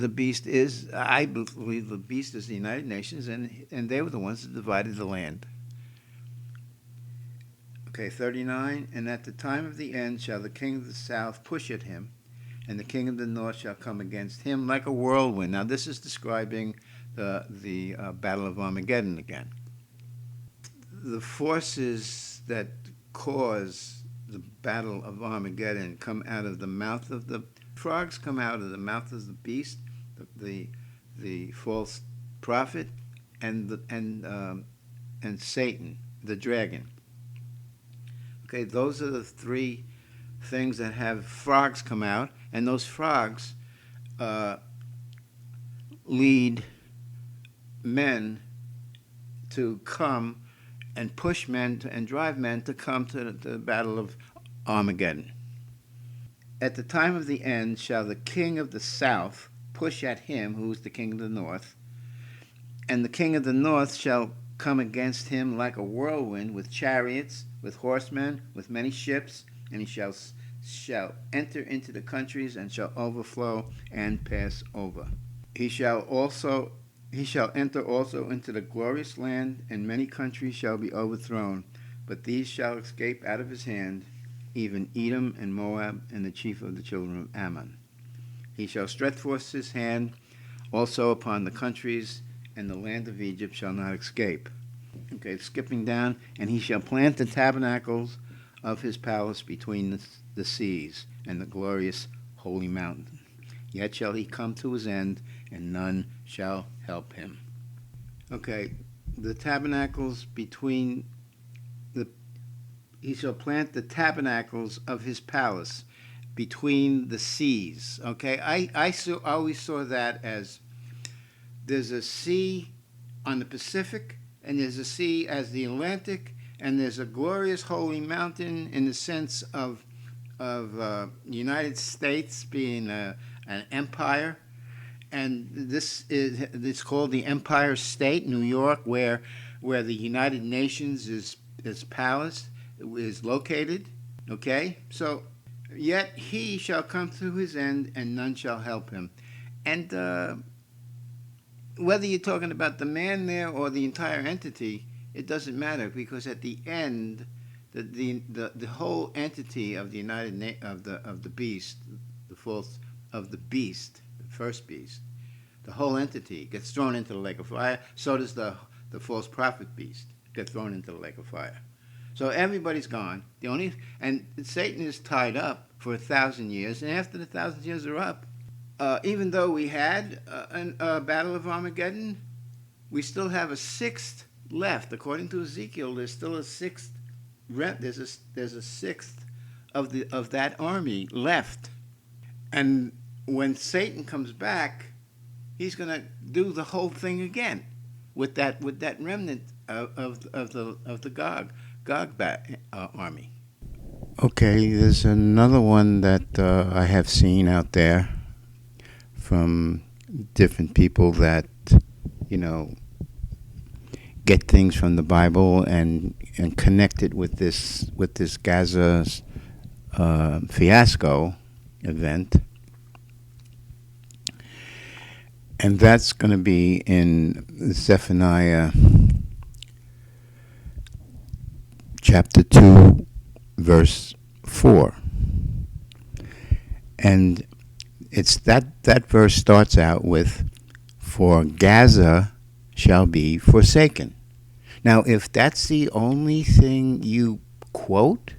S1: is, I believe, the beast is the United Nations, and they were the ones that divided the land. Okay, 39. And at the time of the end shall the king of the south push at him, and the king of the north shall come against him like a whirlwind. Now this is describing the Battle of Armageddon again. The forces that cause the Battle of Armageddon come out of the mouth of the frogs, come out of the mouth of the beast, the false prophet, and Satan, the dragon. Okay, those are the three things that have frogs come out, and those frogs lead men to come and push men and drive men to come to the Battle of Armageddon. At the time of the end shall the king of the south push at him, who is the king of the north, and the king of the north shall come against him like a whirlwind, with chariots, with horsemen, with many ships, and he shall enter into the countries and shall overflow and pass over. He shall enter also into the glorious land, and many countries shall be overthrown, but these shall escape out of his hand, even Edom and Moab and the chief of the children of Ammon. He shall stretch forth his hand also upon the countries, and the land of Egypt shall not escape. Okay, skipping down, and he shall plant the tabernacles of his palace between the seas and the glorious holy mountain. Yet shall he come to his end, and none shall help him. Okay, the tabernacles between he shall plant the tabernacles of his palace between the seas. Okay, I always saw that as there's a sea on the Pacific, and there's a sea as the Atlantic, and there's a glorious holy mountain in the sense of the United States being an empire, and it's called the Empire State, New York, where the United Nations is palace is located. Okay, so yet he shall come to his end, and none shall help him. And whether you're talking about the man there or the entire entity, it doesn't matter, because at the end, the whole entity of the of the beast, the first beast, the whole entity gets thrown into the lake of fire. So does the false prophet beast get thrown into the lake of fire. So everybody's gone. And Satan is tied up for 1,000 years, and after the 1,000 years are up, even though we had a Battle of Armageddon, we still have a sixth left. According to Ezekiel, there's still a sixth. There's a sixth of that army left. And when Satan comes back, He's going to do the whole thing again with that remnant of the army. Okay, there's another one that I have seen out there from different people that, you know, get things from the Bible and connect it with this Gaza fiasco event, and that's going to be in Zephaniah chapter 2, verse 4, and it's that verse starts out with, "For Gaza shall be forsaken." Now, if that's the only thing you quote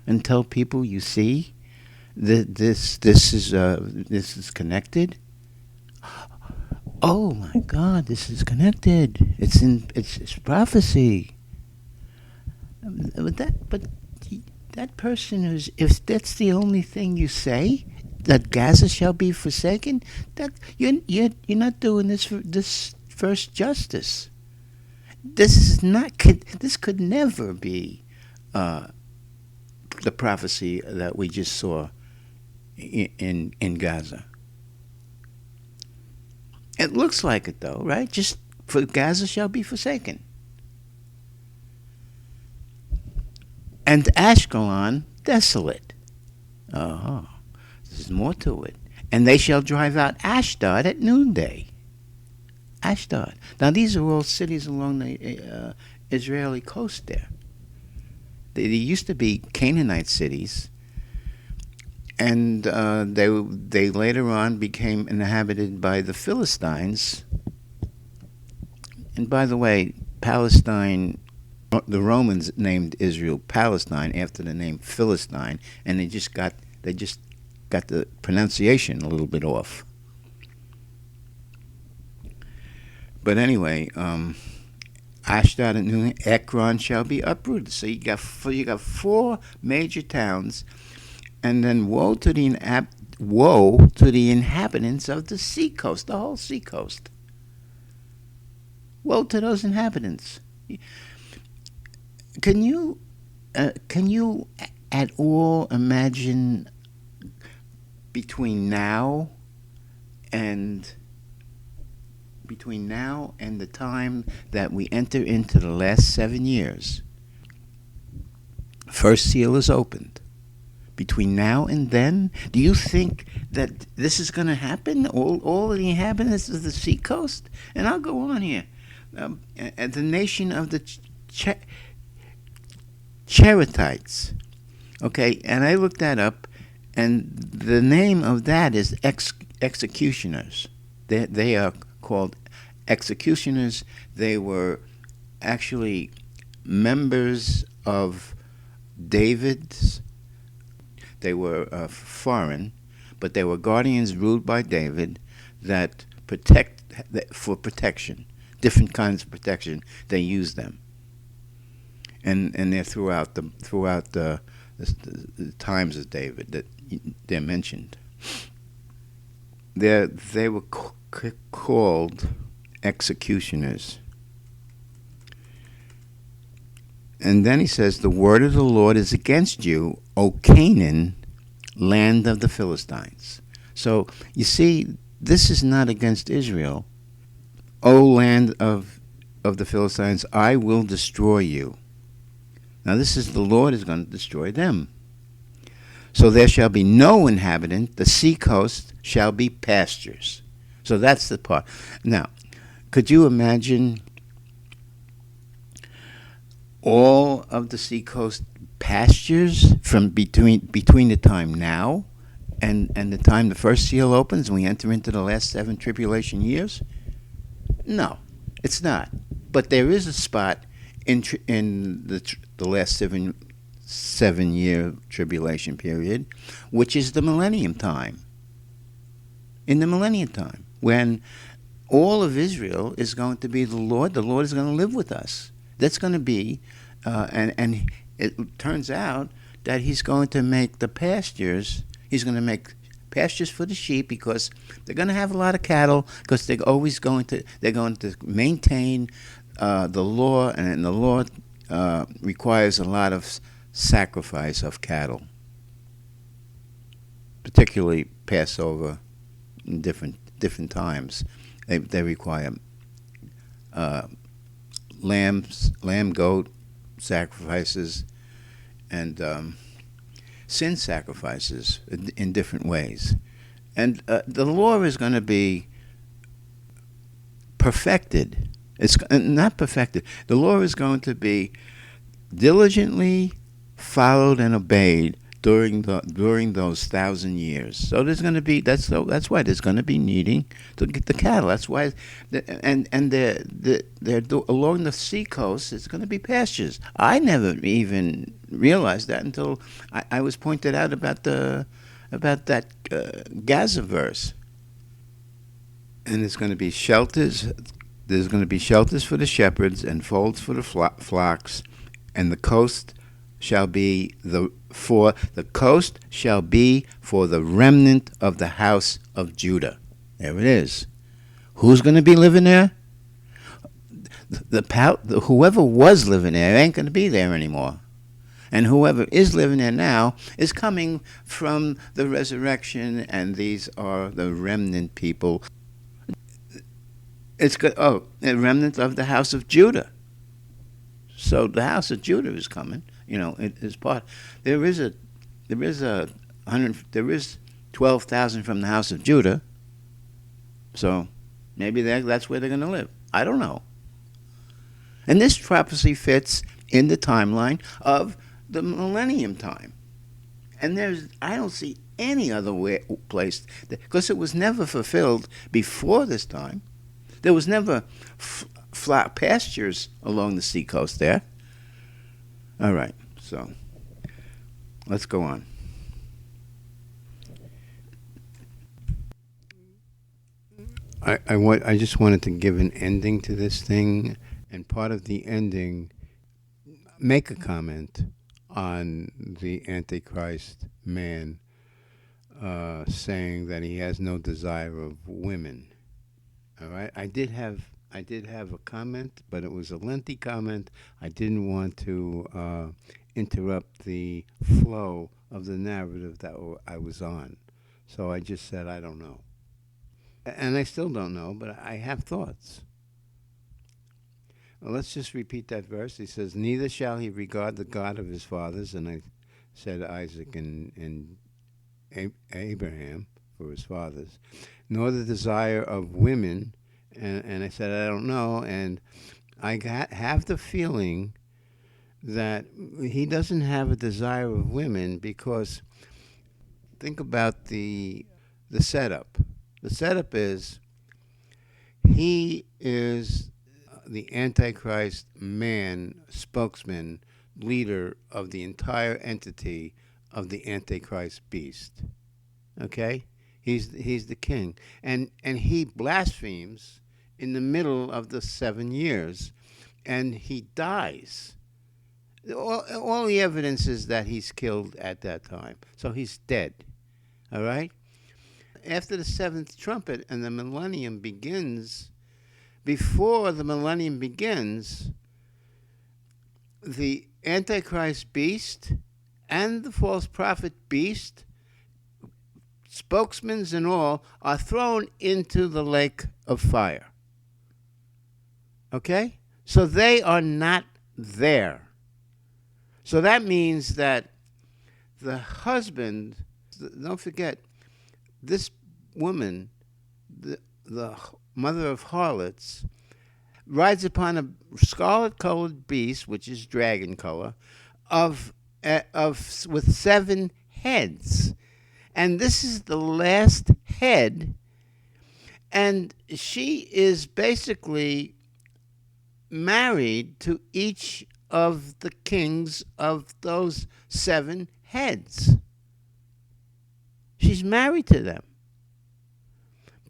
S1: and tell people you see, that this is connected. Oh my God, this is connected. It's prophecy. But that person if that's the only thing you say, that Gaza shall be forsaken, that you're not doing this verse justice. This could never be the prophecy that we just saw in Gaza. It looks like it, though, right? Just for Gaza shall be forsaken, and Ashkelon desolate. Oh, there's more to it. And they shall drive out Ashdod at noonday. Ashdod. Now, these are all cities along the Israeli coast there. They used to be Canaanite cities, and they later on became inhabited by the Philistines. And by the way, Palestine, the Romans named Israel Palestine after the name Philistine, and they just got the pronunciation a little bit off. But anyway, Ashdod and New Ekron shall be uprooted. So you got four major towns, and then woe to the inhabitants of the seacoast, the whole seacoast. Woe to those inhabitants. Can you at all imagine between now and the time that we enter into the last 7 years, first seal is opened? Between now and then, do you think that this is going to happen? All of the inhabitants of the seacoast? And I'll go on here. The nation of the Cherethites. Okay, and I looked that up, and the name of that is executioners. They are called executioners. They were actually members of David's. They were foreign, but they were guardians ruled by David that for protection, different kinds of protection. They used them, and they're throughout the times of David that they're mentioned. They were called executioners. And then he says, "The word of the Lord is against you, O Canaan, land of the Philistines." So you see, this is not against Israel. O land of the Philistines, I will destroy you. Now this is the Lord is going to destroy them. So there shall be no inhabitant, the seacoast shall be pastures. So that's the part. Now, could you imagine all of the seacoast pastures from between the time now and the time the first seal opens and we enter into the last 7 tribulation years? No, it's not. But there is a spot in the last 7-year tribulation period, which is the millennium time. In the millennium time, when all of Israel is going to be the Lord is going to live with us. That's going to be, and it turns out that he's going to make the pastures, he's going to make pastures for the sheep, because they're going to have a lot of cattle, because they're going to maintain the law, and the law requires a lot of sacrifice of cattle, particularly Passover in different times. They require lamb, goat sacrifices, and sin sacrifices in different ways. And the law is going to be perfected. It's not perfected. The law is going to be diligently followed and obeyed during those 1,000 years. So there's going to be that's why there's going to be needing to get the cattle. That's why, they're along the sea coast. It's going to be pastures. I never even realized that until I was pointed out about that Gaza verse. And there's going to be shelters. There's going to be shelters for the shepherds and folds for the flocks, and the coast shall be for the remnant of the house of Judah. There it is. Who's going to be living there? Whoever was living there ain't going to be there anymore. And whoever is living there now is coming from the resurrection, and these are the remnant people. It's good. Oh, a remnant of the house of Judah. So the house of Judah is coming. It is part. There is 12,000 from the house of Judah. So maybe that's where they're going to live. I don't know. And this prophecy fits in the timeline of the millennium time. And I don't see any other place, because it was never fulfilled before this time. There was never flat pastures along the seacoast there. All right, so let's go on. I just wanted to give an ending to this thing, and part of the ending, make a comment on the Antichrist man saying that he has no desire of women. All right, I did have a comment, but it was a lengthy comment. I didn't want to interrupt the flow of the narrative that I was on. So I just said, I don't know. And I still don't know, but I have thoughts. Well, let's just repeat that verse. He says, neither shall he regard the God of his fathers, and I said Isaac and Abraham for his fathers, nor the desire of women. And I said, I don't know. And I have the feeling that he doesn't have a desire of women, because think about the setup. The setup is he is the Antichrist man, spokesman, leader of the entire entity of the Antichrist beast. Okay? He's the king. And he blasphemes in the middle of the 7 years, and he dies. All the evidence is that he's killed at that time. So he's dead. All right? After the seventh trumpet and the millennium begins, before the millennium begins, the Antichrist beast and the false prophet beast, spokesmen and all, are thrown into the lake of fire. Okay? So they are not there. So that means that the husband, don't forget, this woman, the mother of harlots, rides upon a scarlet-colored beast, which is dragon color, with 7 heads. And this is the last head, and she is basically married to each of the kings of those 7 heads. She's married to them.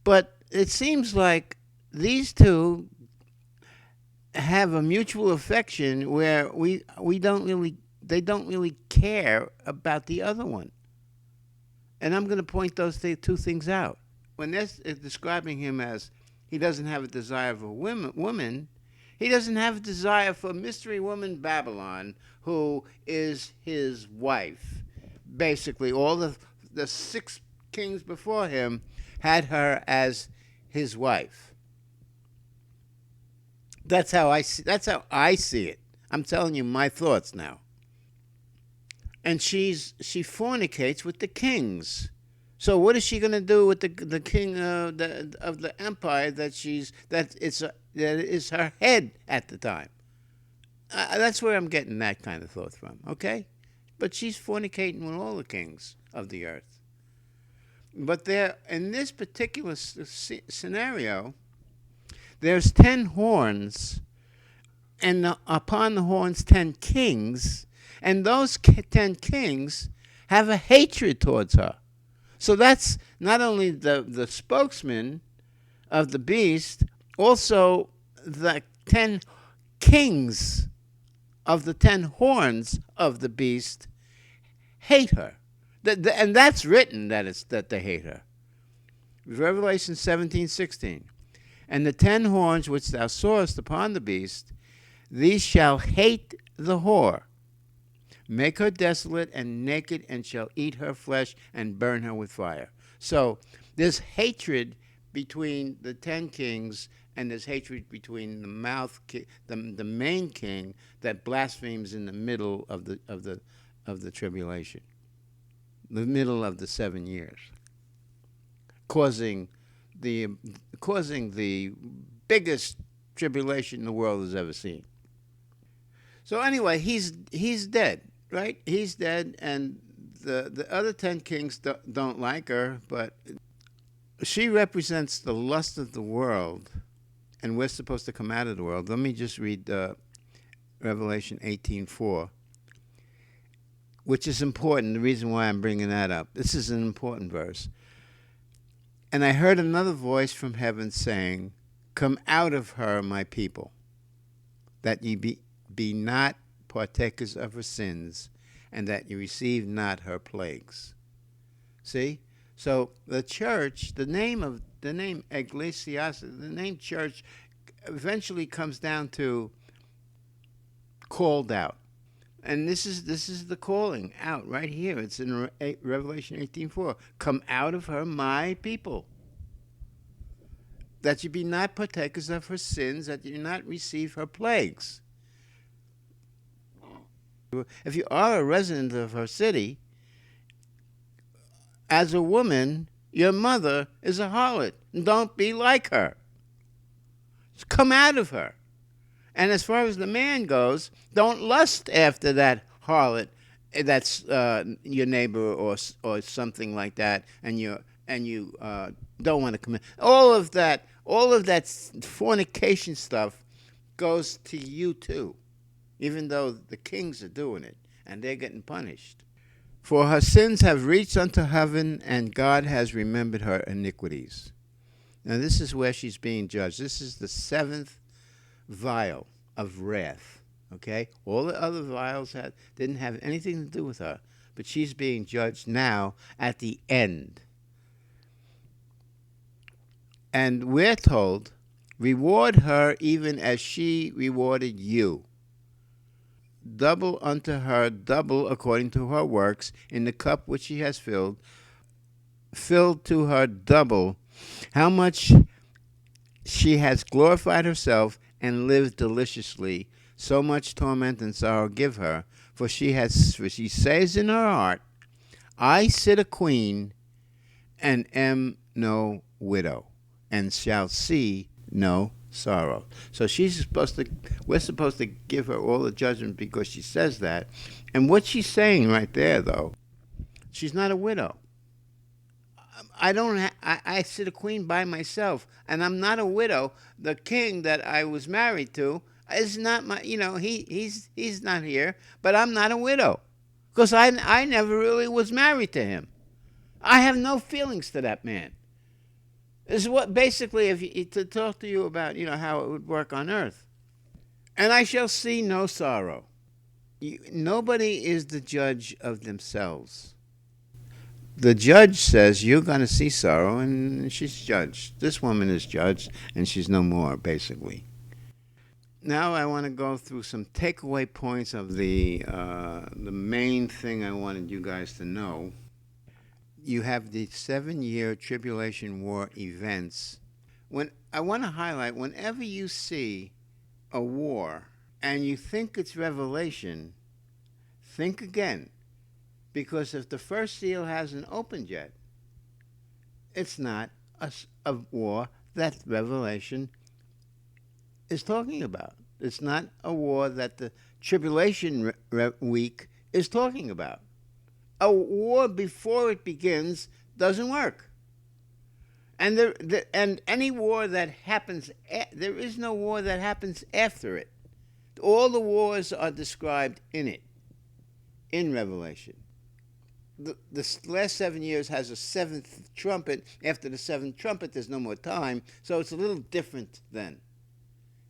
S1: But it seems like these two have a mutual affection where they don't really care about the other one. And I'm going to point those two things out. When they're describing him as he doesn't have a desire for woman, he doesn't have a desire for mystery woman Babylon, who is his wife. Basically, all the 6 kings before him had her as his wife. That's how I see it. I'm telling you my thoughts now. And she fornicates with the kings. So what is she going to do with the king of the empire that is her head at the time? That's where I'm getting that kind of thought from. Okay, but she's fornicating with all the kings of the earth. But there, in this particular scenario, there's 10 horns, and upon the horns 10 kings, and those 10 kings have a hatred towards her. So that's not only the spokesman of the beast, also the 10 kings of the 10 horns of the beast hate her. And that's written that they hate her. Revelation 17:16. And the 10 horns which thou sawest upon the beast, these shall hate the whore, make her desolate and naked, and shall eat her flesh and burn her with fire. So there's hatred between the 10 kings, and there's hatred between the main king that blasphemes in the middle of the tribulation, the middle of the 7 years, causing the biggest tribulation the world has ever seen. So anyway, he's dead, right? He's dead, and the other 10 kings don't like her, but she represents the lust of the world, and we're supposed to come out of the world. Let me just read Revelation 18:4, which is important. The reason why I'm bringing that up, this is an important verse. And I heard another voice from heaven saying, "Come out of her, my people, that ye be not partakers of her sins, and that you receive not her plagues." See? So the church, the name Ecclesiastes, the name church, eventually comes down to called out. And this is the calling out right here. It's in Revelation 18:4. Come out of her, my people, that you be not partakers of her sins, that you not receive her plagues. If you are a resident of her city, as a woman, your mother is a harlot. Don't be like her. Come out of her. And as far as the man goes, don't lust after that harlot that's your neighbor or something like that, and you don't want to commit. All of that fornication stuff goes to you too, even though the kings are doing it and they're getting punished. For her sins have reached unto heaven, and God has remembered her iniquities. Now this is where she's being judged. This is the 7th vial of wrath. Okay? All the other vials didn't have anything to do with her, but she's being judged now at the end. And we're told, reward her even as she rewarded you. Double unto her, double according to her works, in the cup which she has filled to her double, how much she has glorified herself and lived deliciously. So much torment and sorrow give her, for she says in her heart, I sit a queen, and am no widow, and shall see no sorrow. So we're supposed to give her all the judgment because she says that. And what she's saying right there, though, she's not a widow. I sit a queen by myself, and I'm not a widow. The king that I was married to is not my, he's not here, but I'm not a widow because I never really was married to him. I have no feelings to that man. This is what basically, to talk to you about, how it would work on earth. And I shall see no sorrow. Nobody is the judge of themselves. the judge says, you're going to see sorrow, and she's judged. This woman is judged, and she's no more, basically. Now I want to go through some takeaway points of the main thing I wanted you guys to know. You have the 7-year tribulation war events. When I want to highlight, whenever you see a war and you think it's revelation, think again. Because if the first seal hasn't opened yet, it's not a war that Revelation is talking about. It's not a war that the tribulation week is talking about. A war before it begins doesn't work. And and any war that happens, there is no war that happens after it. All the wars are described in it, in Revelation. The last 7 years has a 7th trumpet. After the 7th trumpet, there's no more time. So it's a little different then.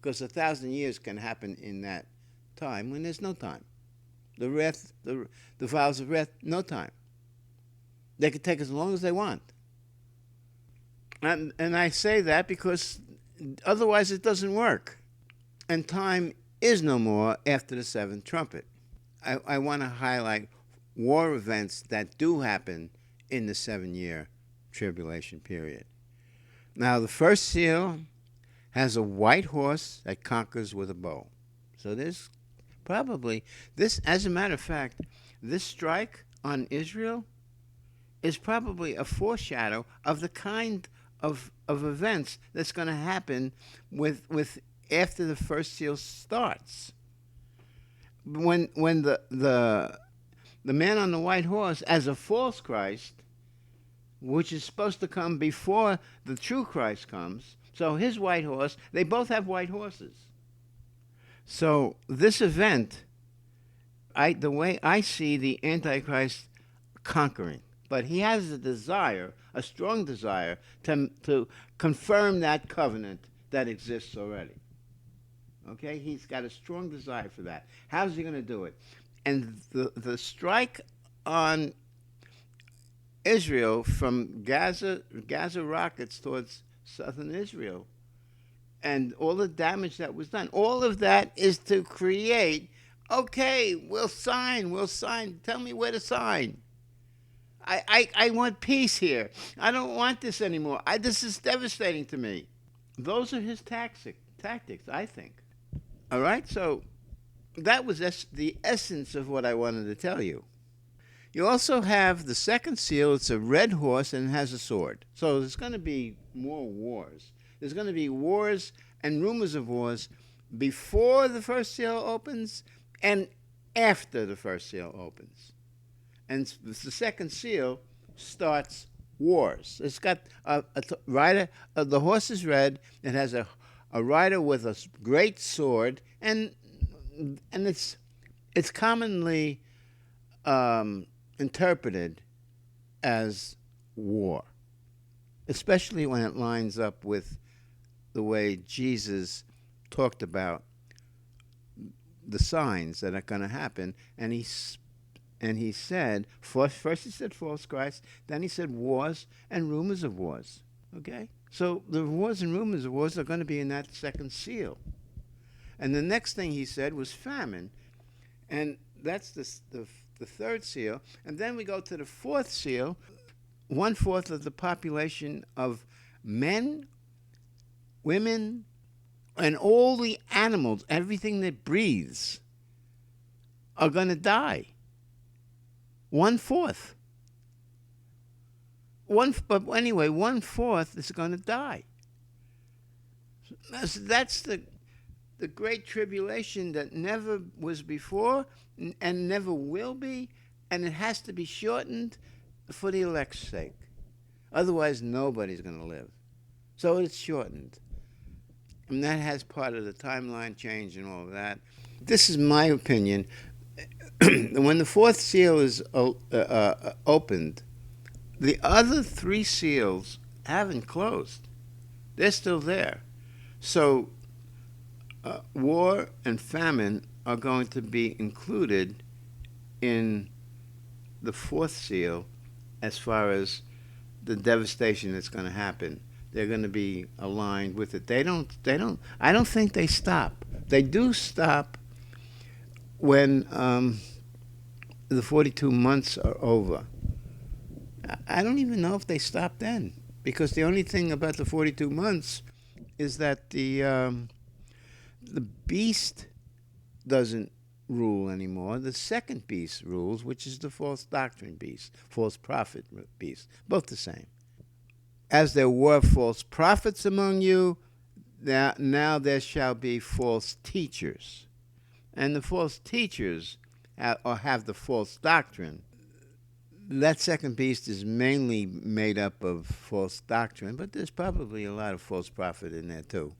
S1: Because 1,000 years can happen in that time when there's no time. The wrath, the vials of wrath, no time. They can take as long as they want. And I say that because otherwise it doesn't work. And time is no more after the 7th trumpet. I want to highlight war events that do happen in the 7-year tribulation period. Now, the first seal has a white horse that conquers with a bow. So there's probably this, as a matter of fact, this strike on Israel is probably a foreshadow of the kind of events that's going to happen with after the first seal starts. When the man on the white horse, as a false Christ, which is supposed to come before the true Christ comes, so his white horse, they both have white horses. So this event, the way I see the Antichrist conquering, but he has a desire, a strong desire, to confirm that covenant that exists already. Okay? He's got a strong desire for that. How's he going to do it? And the strike on Israel from Gaza rockets towards southern Israel, and all the damage that was done, all of that is to create, okay, we'll sign, tell me where to sign. I want peace here. I don't want this anymore. This is devastating to me. Those are his tactics, I think. All right, so that was the essence of what I wanted to tell you. You also have the second seal. It's a red horse and it has a sword. So there's going to be more wars. There's going to be wars and rumors of wars before the first seal opens and after the first seal opens. And the second seal starts wars. It's got a rider. The horse is red. It has a rider with a great sword, and it's commonly interpreted as war, especially when it lines up with the way Jesus talked about the signs that are going to happen. And he said, first he said false Christ, then he said wars and rumors of wars. Okay? So the wars and rumors of wars are going to be in that second seal. And the next thing he said was famine. And that's the third seal. And then we go to the fourth seal. 1/4 of the population of men, women, and all the animals, everything that breathes, are going to die. 1/4. But anyway, 1/4 is going to die. That's the great tribulation that never was before and never will be, and it has to be shortened for the elect's sake. Otherwise, nobody's going to live. So it's shortened. And that has part of the timeline change and all of that. This is my opinion. When the fourth seal is opened, the other 3 seals haven't closed. They're still there. So war and famine are going to be included in the fourth seal as far as the devastation that's going to happen. They're going to be aligned with it. I don't think they stop. They do stop when the 42 months are over. I don't even know if they stop then, because the only thing about the 42 months is that the beast doesn't rule anymore. The second beast rules, which is the false doctrine beast, false prophet beast, both the same. As there were false prophets among you, now there shall be false teachers. And the false teachers have the false doctrine. That second beast is mainly made up of false doctrine, but there's probably a lot of false prophet in there too.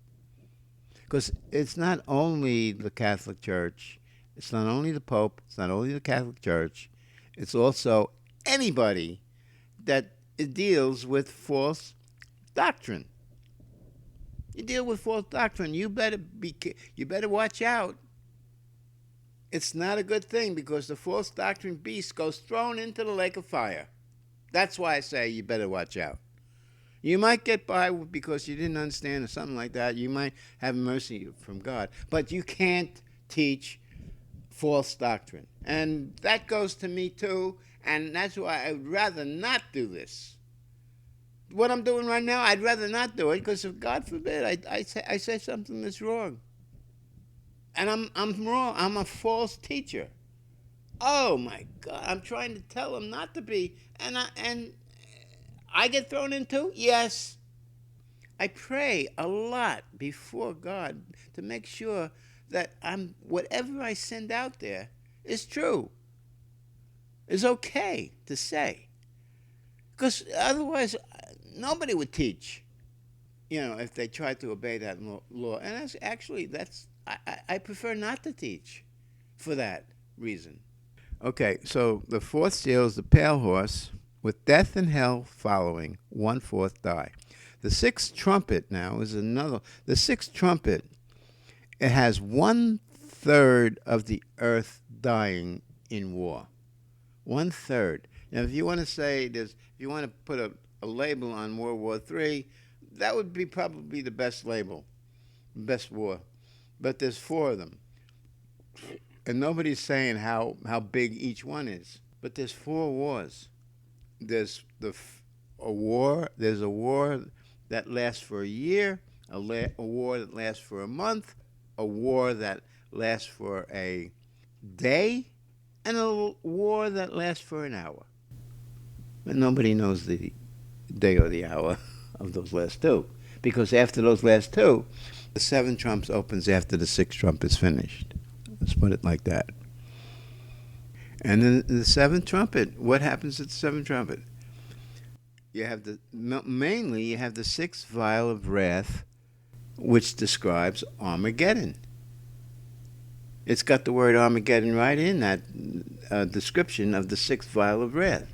S1: Because it's not only the Catholic Church, it's not only the Pope, it's not only the Catholic Church, it's also anybody that deals with false doctrine. You deal with false doctrine, you better watch out. It's not a good thing, because the false doctrine beast goes thrown into the lake of fire. That's why I say you better watch out. You might get by because you didn't understand or something like that. You might have mercy from God. But you can't teach false doctrine. And that goes to me too. And that's why I'd rather not do this. What I'm doing right now, I'd rather not do it, because if God forbid I say something that's wrong. And I'm wrong. I'm a false teacher. Oh my God! I'm trying to tell them not to be, and I get thrown into. Yes, I pray a lot before God to make sure that whatever I send out there is true. Is okay to say, because otherwise nobody would teach. If they tried to obey that law, and I prefer not to teach for that reason. Okay, so the fourth seal is the pale horse, with death and hell following, 1/4 die. The sixth trumpet now is another. The sixth trumpet, it has 1/3 of the earth dying in war. 1/3. Now, if you want to say if you want to put a label on World War III, that would be probably the best label, best war. But there's 4 of them. And nobody's saying how big each one is. But there's 4 wars. There's a war that lasts for a year, a war that lasts for a month, a war that lasts for a day, and a war that lasts for an hour. But nobody knows the day or the hour of those last 2. Because after those last 2, the 7th trump opens after the 6th trump is finished. Let's put it like that. And then the 7th trumpet, what happens at the 7th trumpet? You have mainly you have the 6th vial of wrath, which describes Armageddon. It's got the word Armageddon right in that description of the 6th vial of wrath.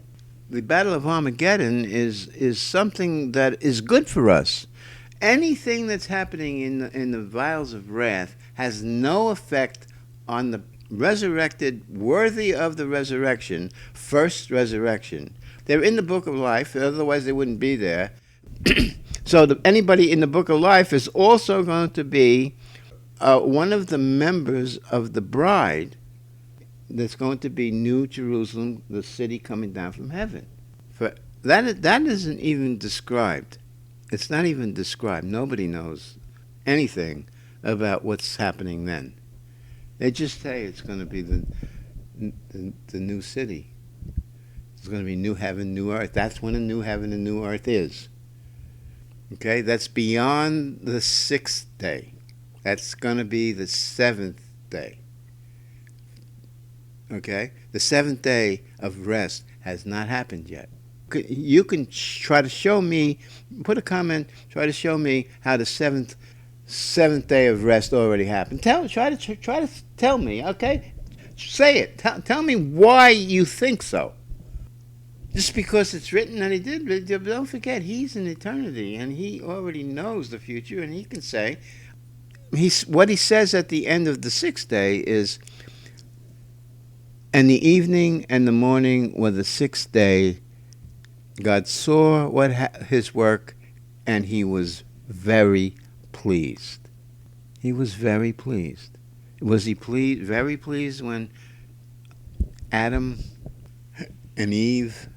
S1: The Battle of Armageddon is something that is good for us. Anything that's happening in the vials of wrath has no effect on the resurrected, worthy of the resurrection, first resurrection. They're in the book of life, otherwise they wouldn't be there. So anybody in the book of life is also going to be one of the members of the bride that's going to be New Jerusalem, the city coming down from heaven. That isn't even described. It's not even described. Nobody knows anything about what's happening then. They just say it's going to be the new city. It's going to be new heaven, new earth. That's when a new heaven and new earth is. Okay, that's beyond the 6th day. That's going to be the 7th day. Okay, the 7th day of rest has not happened yet. You can try to show me, put a comment, try to show me how the seventh day of rest already happened. Try to tell me, okay? Say it. Tell me why you think so. Just because it's written that he did, but don't forget, he's in eternity, and he already knows the future, and he can say, what he says at the end of the 6th day is, and the evening and the morning were the 6th day, God saw his work, and he was very pleased. He was very pleased. Was he very pleased when Adam and Eve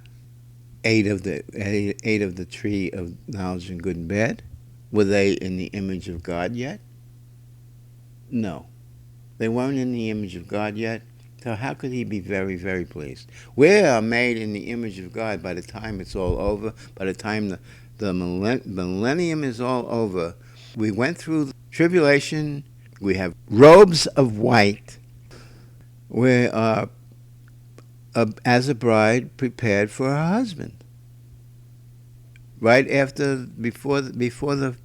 S1: ate of the tree of knowledge and good and bad? Were they in the image of God yet? No. They weren't in the image of God yet. So how could he be very, very pleased? We are made in the image of God by the time it's all over, by the time the millennium is all over. We went through the tribulation. We have robes of white. We are, as a bride, prepared for her husband. Right before the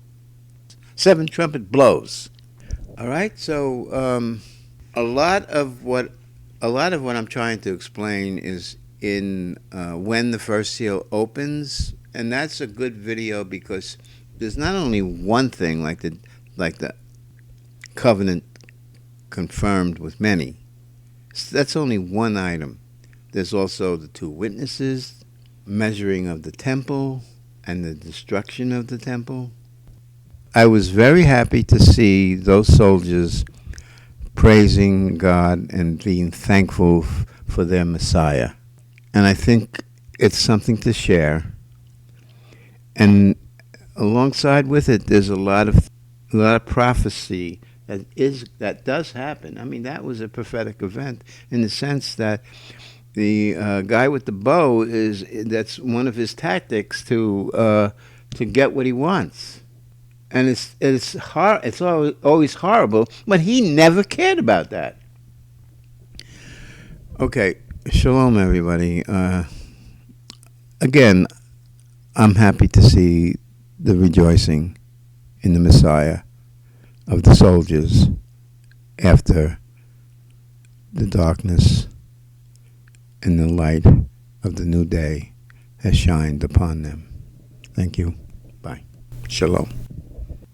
S1: seventh trumpet blows. All right, so a lot of what I'm trying to explain is in when the first seal opens, and that's a good video because there's not only one thing like the covenant confirmed with many. That's only one item. There's also the two witnesses, measuring of the temple, and the destruction of the temple. I was very happy to see those soldiers praising God and being thankful for their Messiah. And I think it's something to share. And alongside with it, there's a lot of prophecy that does happen. I mean, that was a prophetic event in the sense that the guy with the bow that's one of his tactics to get what he wants. And it's always horrible, but he never cared about that. Okay, shalom, everybody. Again, I'm happy to see the rejoicing in the Messiah of the soldiers after the darkness and the light of the new day has shined upon them. Thank you. Bye. Shalom.